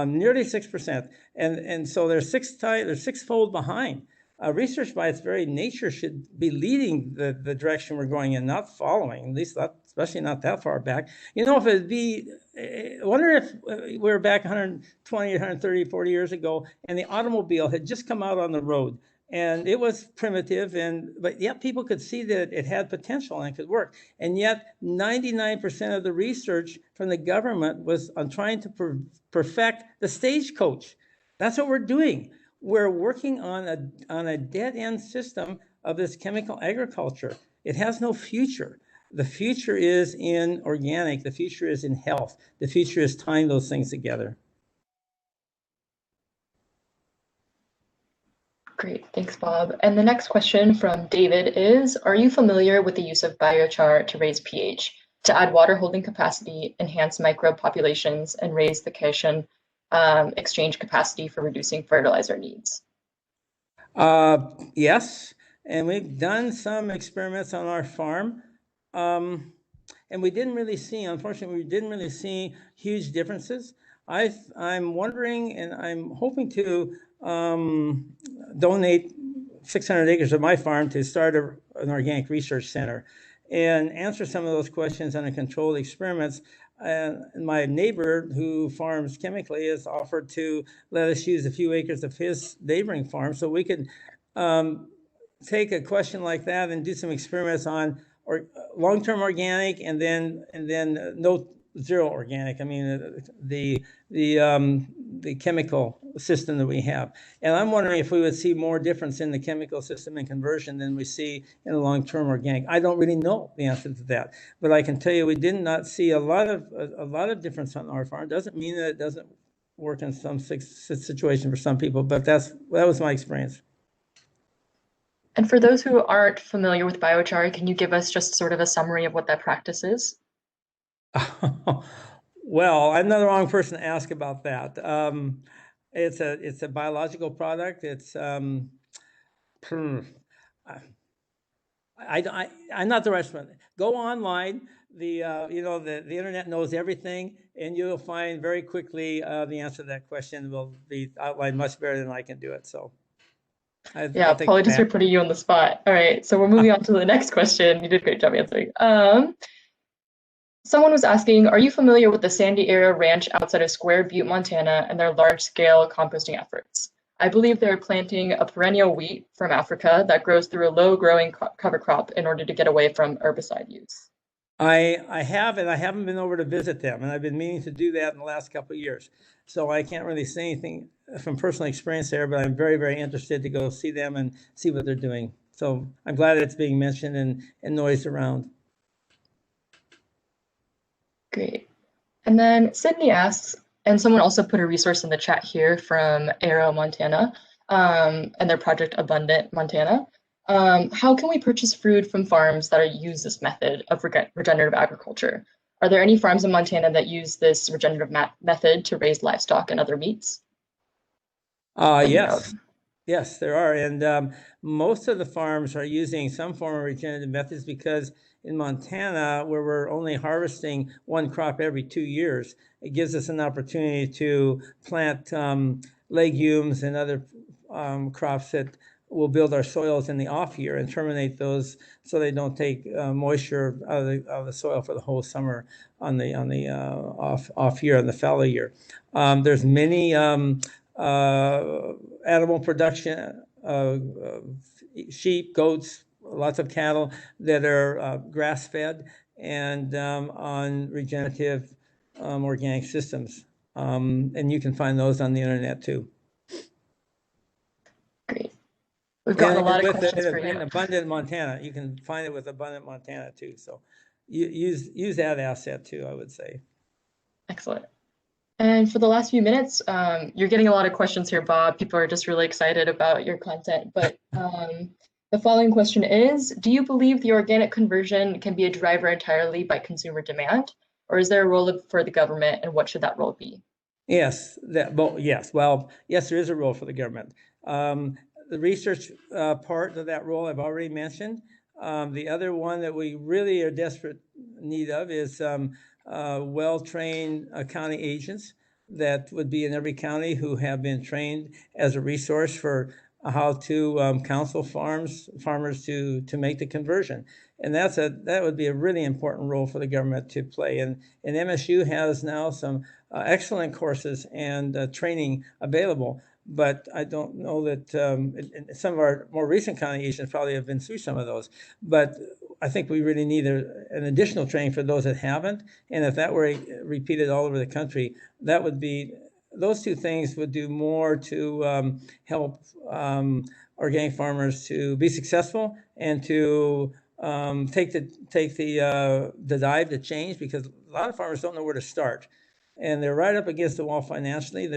Nearly 6%, and so they're sixfold behind. Research by its very nature should be leading the direction we're going in, not following. At least not, especially not that far back. You know, if it'd be, I wonder if we were back 120, 130, 40 years ago, and the automobile had just come out on the road. And it was primitive, but yet people could see that it had potential and it could work. And yet 99% of the research from the government was on trying to perfect the stagecoach. That's what we're doing. We're working on a dead-end system of this chemical agriculture. It has no future. The future is in organic. The future is in health. The future is tying those things together. Great, thanks, Bob. And the next question from David is, are you familiar with the use of biochar to raise pH, to add water holding capacity, enhance microbe populations, and raise the cation exchange capacity for reducing fertilizer needs? Yes, and we've done some experiments on our farm. And we didn't really see, unfortunately, huge differences. I'm wondering, and I'm hoping to donate 600 acres of my farm to start an organic research center and answer some of those questions on a controlled experiments. And my neighbor who farms chemically has offered to let us use a few acres of his neighboring farm, so we could take a question like that and do some experiments on long-term organic and then no zero organic. I mean, the chemical system that we have. And I'm wondering if we would see more difference in the chemical system and conversion than we see in the long-term organic. I don't really know the answer to that, but I can tell you we did not see a lot of difference on our farm. Doesn't mean that it doesn't work in some situation for some people, but that was my experience. And for those who aren't familiar with biochar, can you give us just sort of a summary of what that practice is? Well, I'm not the wrong person to ask about that. It's a biological product. It's I'm not the right person. Go online. The internet knows everything, and you'll find very quickly the answer to that question will be outlined much better than I can do it. So. Yeah, I'll take it apologies for back. putting you on the spot. All right, so we're moving on to the next question. You did a great job answering. Someone was asking, are you familiar with the Sandy Area Ranch outside of Square Butte, Montana, and their large-scale composting efforts? I believe they're planting a perennial wheat from Africa that grows through a low-growing cover crop in order to get away from herbicide use. I have, and I haven't been over to visit them, and I've been meaning to do that in the last couple of years. So I can't really say anything from personal experience there, but I'm very, very interested to go see them and see what they're doing. So I'm glad that it's being mentioned and noised around. Great. And then Sydney asks, and someone also put a resource in the chat here from Aero, Montana, and their project Abundant Montana. How can we purchase food from farms that use this method of regenerative agriculture? Are there any farms in Montana that use this regenerative method to raise livestock and other meats? Yes. Yes, there are. And most of the farms are using some form of regenerative methods because in Montana, where we're only harvesting one crop every 2 years, it gives us an opportunity to plant legumes and other crops that will build our soils in the off year and terminate those so they don't take moisture out of the soil for the whole summer on the off year, on the fallow year. There's many animal production, sheep, goats, lots of cattle that are grass-fed and on regenerative organic systems. And you can find those on the internet too. Great. We've gotten a lot of questions for you. In Abundant Montana, you can find it with Abundant Montana too. So use that asset too, I would say. Excellent. And for the last few minutes, you're getting a lot of questions here, Bob. People are just really excited about your content. But the following question is, do you believe the organic conversion can be a driver entirely by consumer demand? Or is there a role for the government, and what should that role be? Yes, yes. Well, yes, there is a role for the government. The research part of that role I've already mentioned. The other one that we really are desperate need of is well-trained county agents that would be in every county who have been trained as a resource for how to counsel farmers to make the conversion. And that would be a really important role for the government to play. And MSU has now some excellent courses and training available. But I don't know that some of our more recent county agents probably have been through some of those. But I think we really need an additional training for those that haven't. And if that were repeated all over the country, that would be, those two things would do more to help organic farmers to be successful and to take the dive to change, because a lot of farmers don't know where to start. And they're right up against the wall financially.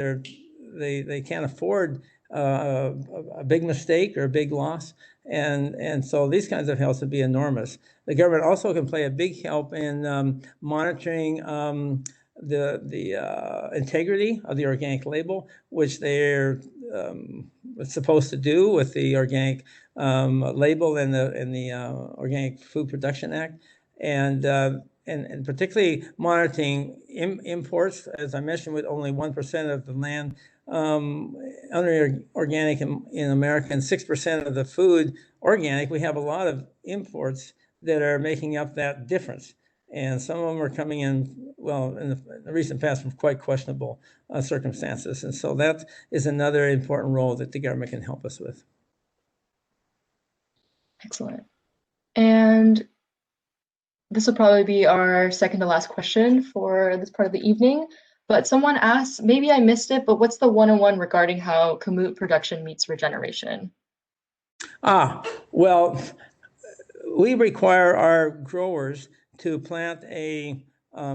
They can't afford a big mistake or a big loss. And so these kinds of helps would be enormous. The government also can play a big help in monitoring the integrity of the organic label, which they're supposed to do with the organic label and the Organic Food Production Act. And particularly monitoring imports, as I mentioned, with only 1% of the land under organic in America and 6% of the food organic, we have a lot of imports that are making up that difference. And some of them are coming in, well, in the recent past from quite questionable circumstances. And so that is another important role that the government can help us with. Excellent. And this will probably be our second to last question for this part of the evening. But someone asked, maybe I missed it, but what's the 101 regarding how Kamut production meets regeneration? Well, we require our growers to plant a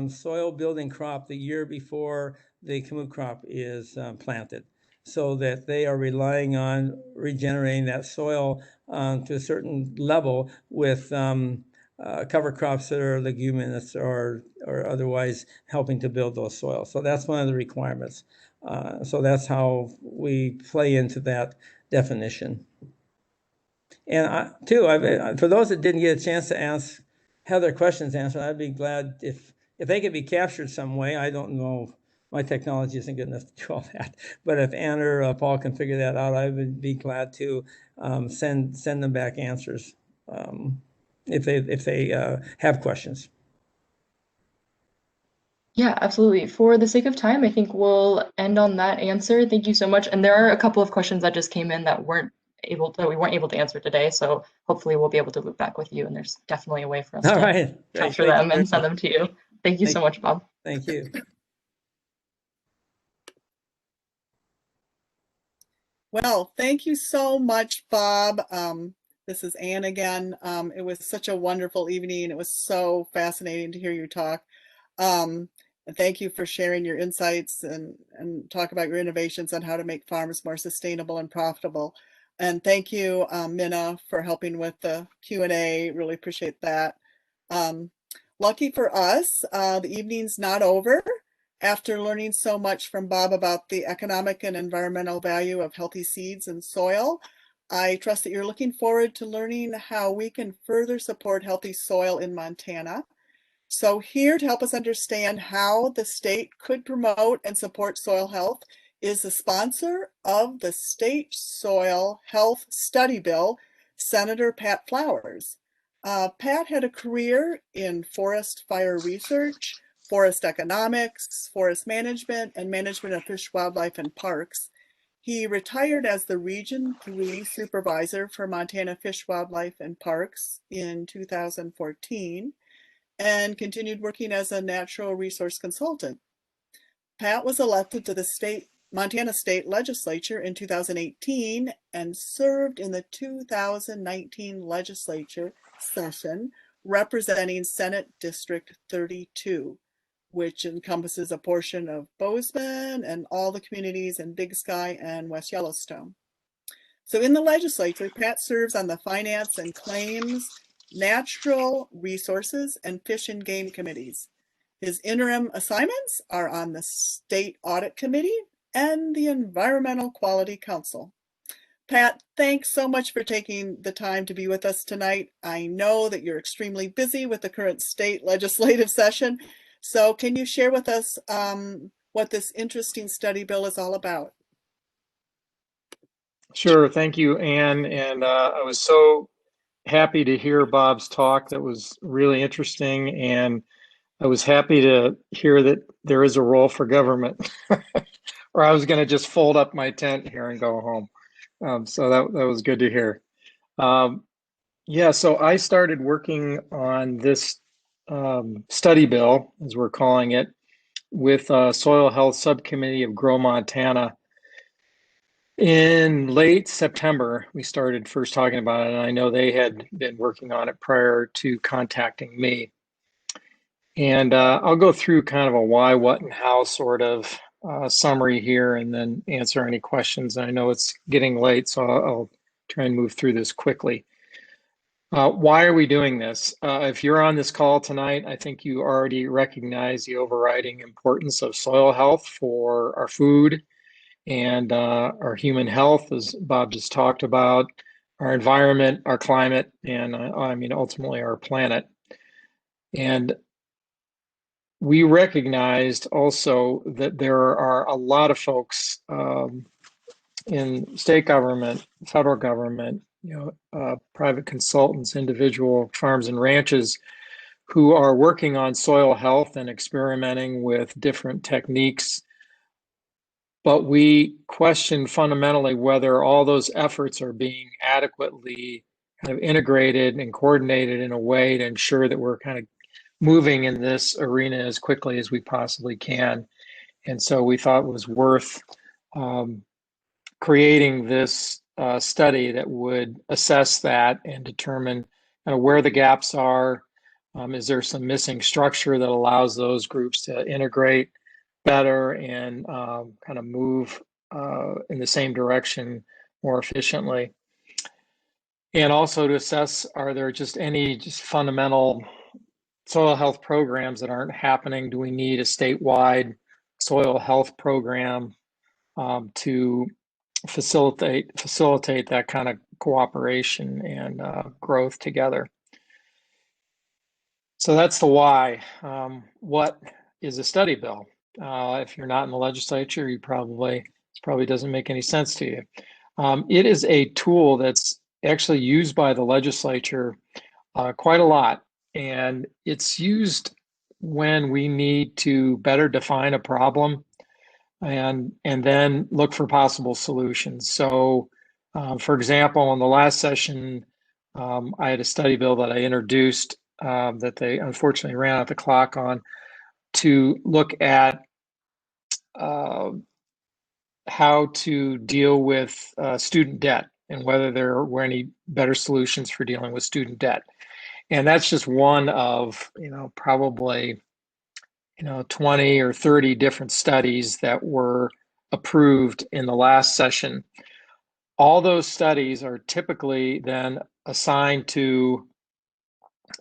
soil building crop the year before the Kamut crop is planted, so that they are relying on regenerating that soil to a certain level with cover crops that are leguminous or otherwise helping to build those soils. So that's one of the requirements. So that's how we play into that definition. And for those that didn't get a chance to have their questions answered, I'd be glad if they could be captured some way. I don't know my technology isn't good enough to do all that. But if Ann or Paul can figure that out, I would be glad to send them back answers if they have questions. Yeah, absolutely. For the sake of time, I think we'll end on that answer. Thank you so much. And there are a couple of questions that just came in that we weren't able to answer today. So hopefully we'll be able to loop back with you. And there's definitely a way for us All to right. capture them and send them to you. Thank you so much, Bob. Thank you. Well, thank you so much, Bob. This is Ann again. It was such a wonderful evening. It was so fascinating to hear you talk. And thank you for sharing your insights and talk about your innovations on how to make farms more sustainable and profitable. And thank you, Minna, for helping with the Q&A. Really appreciate that. Lucky for us, the evening's not over. After learning so much from Bob about the economic and environmental value of healthy seeds and soil, I trust that you're looking forward to learning how we can further support healthy soil in Montana. So here to help us understand how the state could promote and support soil health is the sponsor of the State Soil Health Study Bill, Senator Pat Flowers. Pat had a career in forest fire research, forest economics, forest management, and management of fish, wildlife, and parks. He retired as the Region 3 Supervisor for Montana Fish, Wildlife, and Parks in 2014 and continued working as a natural resource consultant. Pat was elected to the Montana State Legislature in 2018 and served in the 2019 legislature session representing Senate District 32, which encompasses a portion of Bozeman and all the communities in Big Sky and West Yellowstone. So in the legislature, Pat serves on the Finance and Claims, Natural Resources, and Fish and Game committees. His interim assignments are on the State Audit Committee and the Environmental Quality Council. Pat, thanks so much for taking the time to be with us tonight. I know that you're extremely busy with the current state legislative session. So can you share with us what this interesting study bill is all about? Sure. Thank you, Ann. And I was so happy to hear Bob's talk. That was really interesting. And I was happy to hear that there is a role for government, or I was going to just fold up my tent here and go home. So that was good to hear. Yeah, so I started working on this study bill, as we're calling it, with Soil Health Subcommittee of Grow Montana. In late September, we started first talking about it, and I know they had been working on it prior to contacting me. And I'll go through kind of a why, what, and how sort of summary here, and then answer any questions. I know it's getting late, so I'll try and move through this quickly. Why are we doing this? If you're on this call tonight, I think you already recognize the overriding importance of soil health for our food and our human health, as Bob just talked about, our environment, our climate, and I mean, ultimately our planet. And we recognized also that there are a lot of folks in state government, federal government, private consultants, individual farms and ranches who are working on soil health and experimenting with different techniques. But we question fundamentally whether all those efforts are being adequately kind of integrated and coordinated in a way to ensure that we're kind of moving in this arena as quickly as we possibly can. And so we thought it was worth creating this study that would assess that and determine where the gaps are. Is there some missing structure that allows those groups to integrate better and kind of move in the same direction more efficiently? And also to assess, are there just any fundamental soil health programs that aren't happening? Do we need a statewide soil health program to facilitate that kind of cooperation and growth together? So that's the why. What is a study bill? If you're not in the legislature, it probably doesn't make any sense to you. It is a tool that's actually used by the legislature quite a lot, and it's used when we need to better define a problem and then look for possible solutions. So, for example, in the last session, I had a study bill that I introduced that they unfortunately ran out the clock on, to look at how to deal with student debt and whether there were any better solutions for dealing with student debt. And that's just one of, probably, 20 or 30 different studies that were approved in the last session. All those studies are typically then assigned to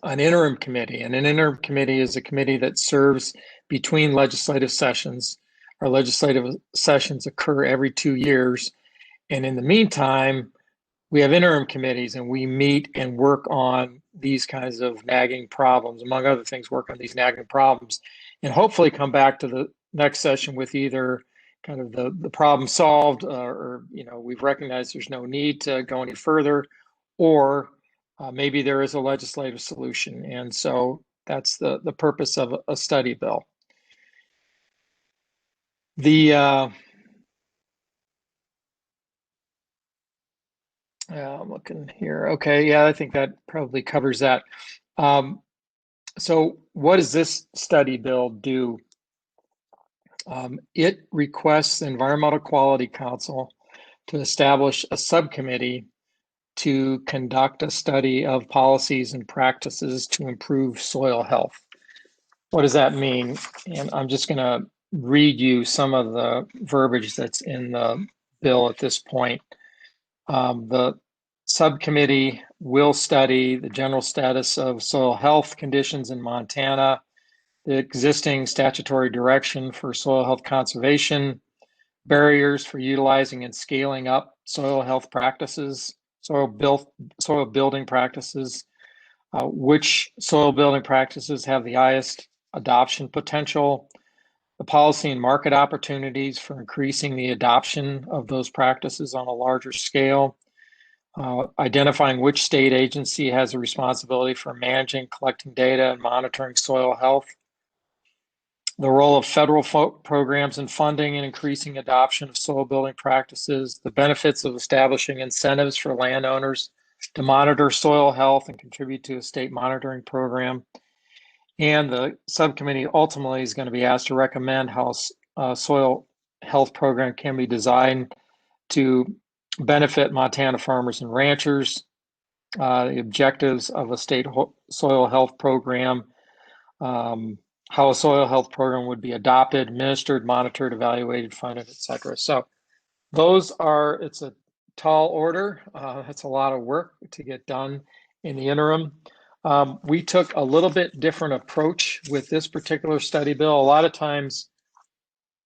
an interim committee, and an interim committee is a committee that serves between legislative sessions. Our legislative sessions occur every 2 years, and in the meantime, we have interim committees, and we meet and work on these kinds of nagging problems, among other things, work on these nagging problems, and hopefully come back to the next session with either kind of the problem solved, or we've recognized there's no need to go any further, or maybe there is a legislative solution. And so that's the purpose of a study bill. I'm looking here. Okay, yeah, I think that probably covers that. So what does this study bill do? It requests the Environmental Quality Council to establish a subcommittee to conduct a study of policies and practices to improve soil health. What does that mean? And I'm just going to read you some of the verbiage that's in the bill at this point. The subcommittee will study the general status of soil health conditions in Montana, the existing statutory direction for soil health conservation, barriers for utilizing and scaling up soil health practices, soil building practices, which soil building practices have the highest adoption potential, the policy and market opportunities for increasing the adoption of those practices on a larger scale, identifying which state agency has a responsibility for managing, collecting data, and monitoring soil health, the role of federal programs and funding in increasing adoption of soil building practices, the benefits of establishing incentives for landowners to monitor soil health and contribute to a state monitoring program. And the subcommittee ultimately is going to be asked to recommend how a soil health program can be designed to benefit Montana farmers and ranchers, the objectives of a state soil health program, how a soil health program would be adopted, administered, monitored, evaluated, funded, etc. So it's a tall order. That's a lot of work to get done in the interim. We took a little bit different approach with this particular study bill. A lot of times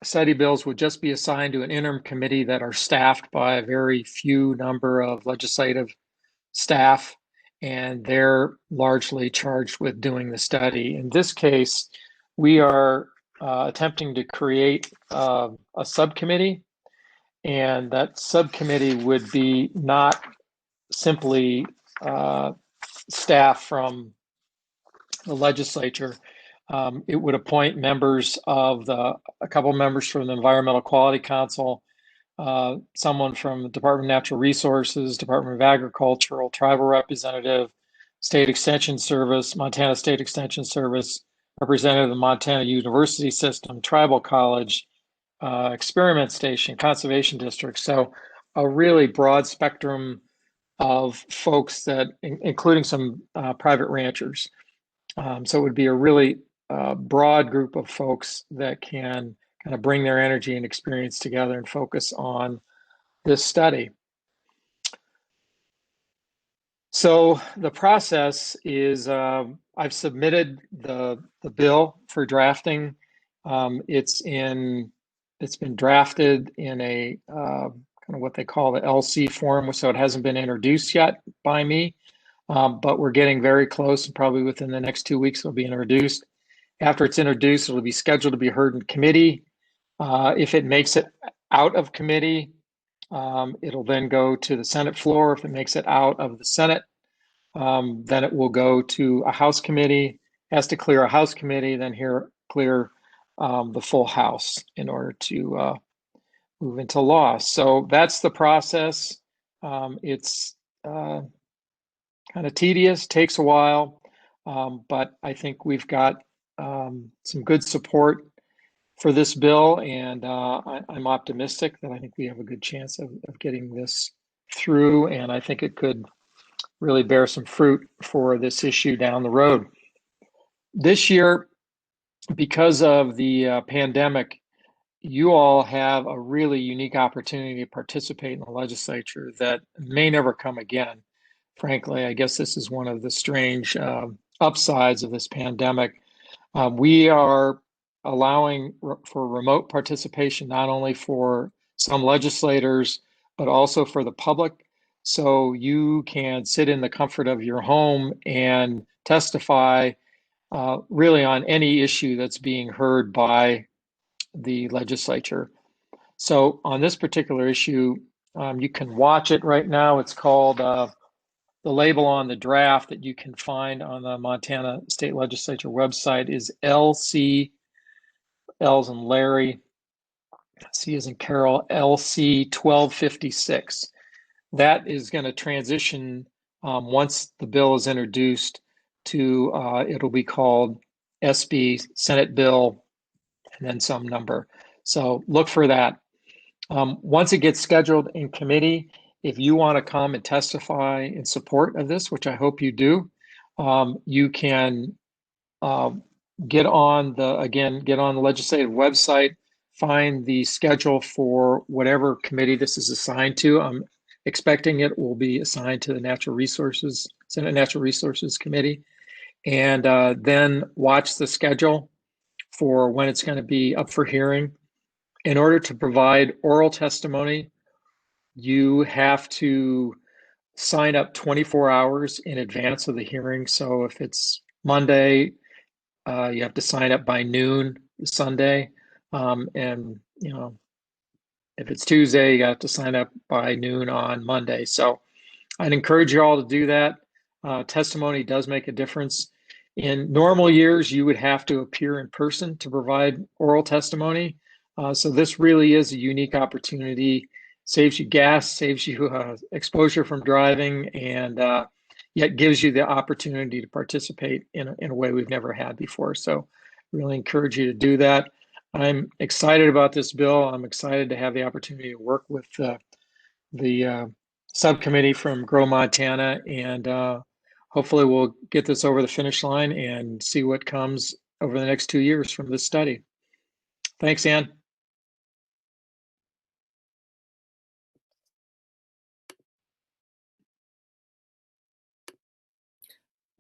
study bills would just be assigned to an interim committee that are staffed by a very few number of legislative staff, and they're largely charged with doing the study. In this case, we are attempting to create a subcommittee, and that subcommittee would be not simply staff from the legislature. It would appoint members of a couple members from the Environmental Quality Council, someone from the Department of Natural Resources, Department of Agricultural, tribal representative, State Extension Service, Montana State Extension Service, representative of the Montana University System, Tribal College, Experiment Station, Conservation District. So a really broad spectrum of folks that, including some private ranchers. So it would be a really broad group of folks that can kind of bring their energy and experience together and focus on this study. So the process is I've submitted the bill for drafting. It's been drafted in a kind of what they call the LC form, so it hasn't been introduced yet by me, but we're getting very close, and probably within the next 2 weeks it'll be introduced. After it's introduced, it'll be scheduled to be heard in committee. If it makes it out of committee, it'll then go to the Senate floor. If it makes it out of the Senate, then it will go to a House committee, has to clear a House committee, then clear the full House in order to move into law. So that's the process. It's kind of tedious, takes a while, but I think we've got some good support for this bill, and I'm optimistic that I think we have a good chance of getting this through, and I think it could really bear some fruit for this issue down the road. This year, because of the pandemic, you all have a really unique opportunity to participate in the legislature that may never come again. Frankly, I guess this is one of the strange upsides of this pandemic. We are allowing for remote participation, not only for some legislators, but also for the public. So you can sit in the comfort of your home and testify really on any issue that's being heard by the legislature. So on this particular issue, you can watch it right now. It's called the label on the draft that you can find on the Montana State Legislature website is LC, L's and Larry, C as in Carol, LC 1256. That is going to transition once the bill is introduced to, it'll be called SB, Senate Bill, and then some number. So look for that. Once it gets scheduled in committee, if you want to come and testify in support of this, which I hope you do, you can get on the legislative website, find the schedule for whatever committee this is assigned to. I'm expecting it will be assigned to the Senate Natural Resources Committee, and then watch the schedule for when it's going to be up for hearing. In order to provide oral testimony, you have to sign up 24 hours in advance of the hearing. So if it's Monday, you have to sign up by noon Sunday. And, if it's Tuesday, you have to sign up by noon on Monday. So I'd encourage you all to do that. Testimony does make a difference. In normal years, you would have to appear in person to provide oral testimony. So this really is a unique opportunity. Saves you gas, saves you exposure from driving, and yet gives you the opportunity to participate in a way we've never had before. So really encourage you to do that. I'm excited about this bill. I'm excited to have the opportunity to work with the subcommittee from Grow Montana, and hopefully we'll get this over the finish line and see what comes over the next 2 years from this study. Thanks, Ann.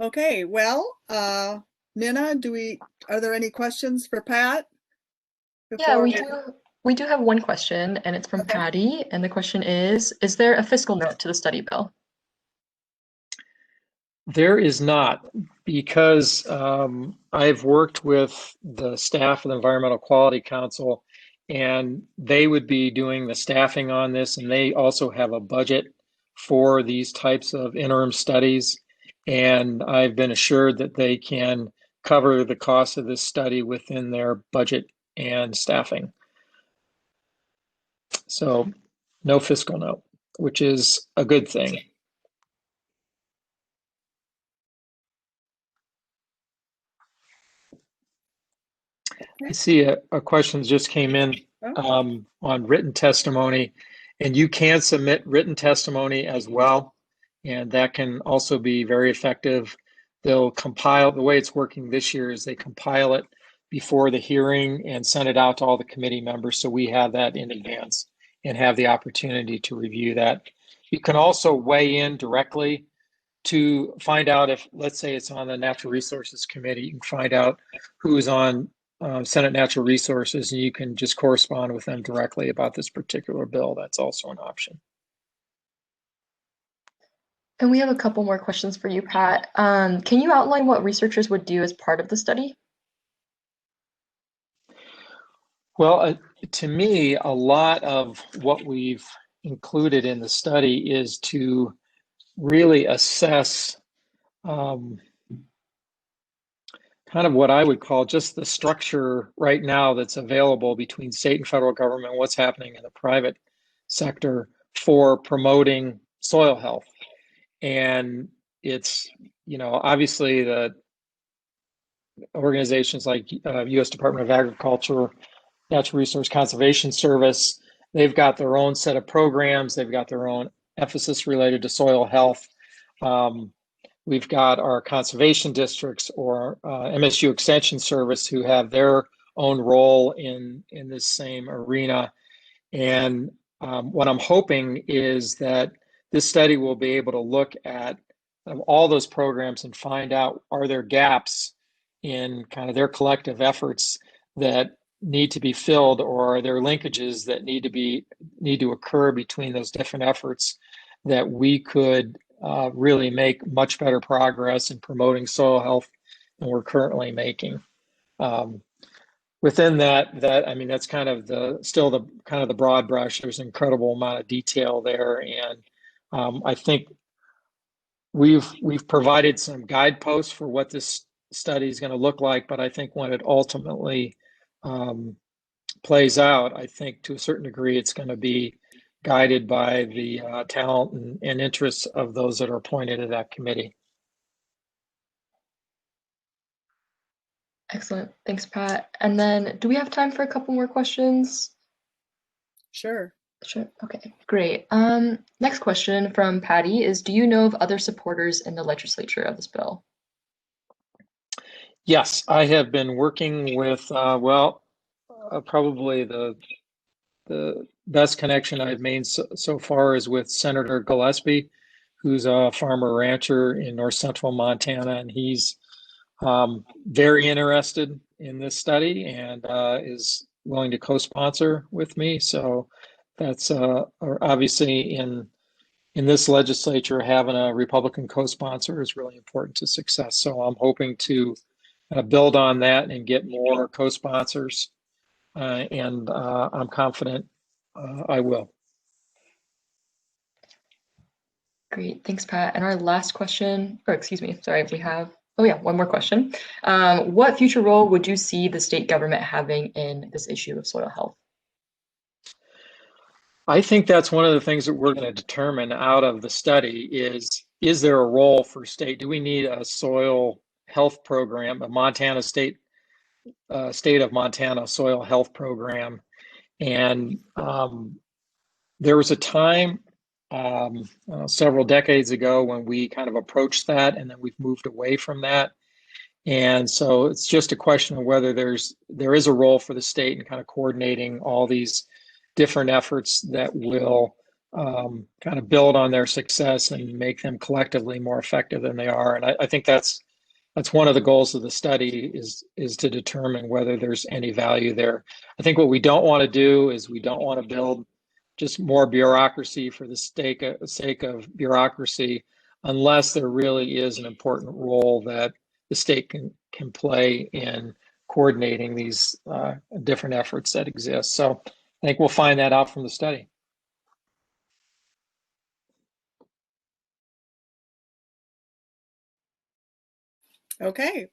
Okay, well, Nina, are there any questions for Pat? Yeah, we do have one question, and it's from Patty, and the question is there a fiscal note to the study bill? There is not, because I've worked with the staff of the Environmental Quality Council, and they would be doing the staffing on this, and they also have a budget for these types of interim studies. And I've been assured that they can cover the cost of this study within their budget and staffing. So no fiscal note, which is a good thing. I see a question just came in on written testimony, and you can submit written testimony as well, and that can also be very effective. They'll compile, the way it's working this year is they compile it before the hearing and send it out to all the committee members, so we have that in advance and have the opportunity to review that. You can also weigh in directly to find out if, let's say it's on the Natural Resources Committee, you can find out who's on Senate Natural Resources, and you can just correspond with them directly about this particular bill. That's also an option. And we have a couple more questions for you, Pat. Can you outline what researchers would do as part of the study? Well, to me, a lot of what we've included in the study is to really assess kind of what I would call just the structure right now that's available between state and federal government, what's happening in the private sector for promoting soil health. And it's, obviously the organizations like U.S. Department of Agriculture, Natural Resource Conservation Service, they've got their own set of programs. They've got their own emphasis related to soil health. We've got our conservation districts or MSU Extension Service who have their own role in this same arena. And what I'm hoping is that this study will be able to look at all those programs and find out, are there gaps in kind of their collective efforts that need to be filled, or are there linkages that need to occur between those different efforts that we could really make much better progress in promoting soil health than we're currently making. Within that, I mean, that's kind of the broad brush. There's an incredible amount of detail there, and I think we've provided some guideposts for what this study is going to look like. But I think when it ultimately plays out, I think to a certain degree it's going to be guided by the talent and interests of those that are appointed to that committee. Excellent. Thanks, Pat. And then do we have time for a couple more questions? Sure. Sure. Okay, great. Next question from Patty is, do you know of other supporters in the legislature of this bill? Yes, I have been working with, probably the best connection I've made so far is with Senator Gillespie, who's a farmer rancher in north central Montana, and he's very interested in this study and is willing to co-sponsor with me. So that's obviously in this legislature, having a Republican co-sponsor is really important to success. So I'm hoping to build on that and get more co-sponsors, and I'm confident I will. Great, thanks, Pat. And our last question, or excuse me, sorry, we have, one more question. What future role would you see the state government having in this issue of soil health? I think that's one of the things that we're going to determine out of the study is there a role for state? Do we need a soil health program, a Montana state of Montana soil health program? And there was a time several decades ago when we kind of approached that, and then we've moved away from that. And so it's just a question of whether there is a role for the state in kind of coordinating all these different efforts that will kind of build on their success and make them collectively more effective than they are. And I think that's one of the goals of the study is to determine whether there's any value there. I think what we don't want to do is we don't want to build just more bureaucracy for the sake of bureaucracy, unless there really is an important role that the state can play in coordinating these different efforts that exist. So I think we'll find that out from the study. Okay.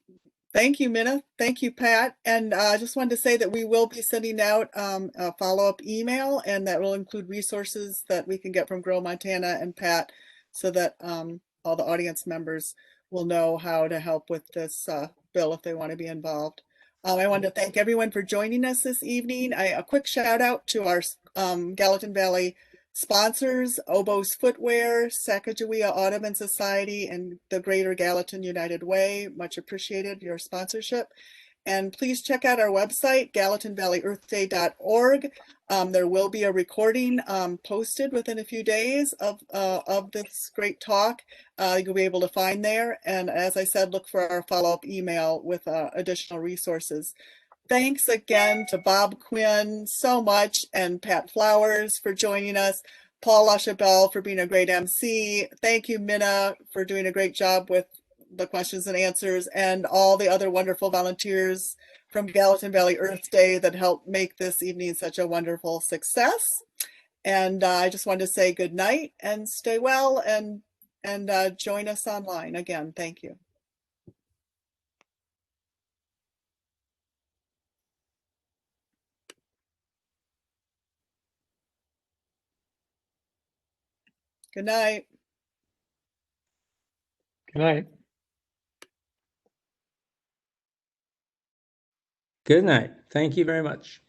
Thank you, Minna. Thank you, Pat. And I just wanted to say that we will be sending out a follow-up email, and that will include resources that we can get from Grow Montana and Pat, so that all the audience members will know how to help with this bill if they want to be involved. I wanted to thank everyone for joining us this evening. A quick shout out to our Gallatin Valley sponsors, Oboe's Footwear, Sacagawea Audubon Society, and the Greater Gallatin United Way. Much appreciated your sponsorship. And please check out our website, GallatinValleyEarthDay.org. There will be a recording posted within a few days of this great talk. You'll be able to find there. And as I said, look for our follow-up email with additional resources. Thanks again to Bob Quinn so much, and Pat Flowers for joining us, Paul LaChapelle for being a great MC. Thank you, Minna, for doing a great job with the questions and answers, and all the other wonderful volunteers from Gallatin Valley Earth Day that helped make this evening such a wonderful success. And I just wanted to say good night and stay well, and join us online. Again, thank you. Good night. Good night. Good night. Thank you very much.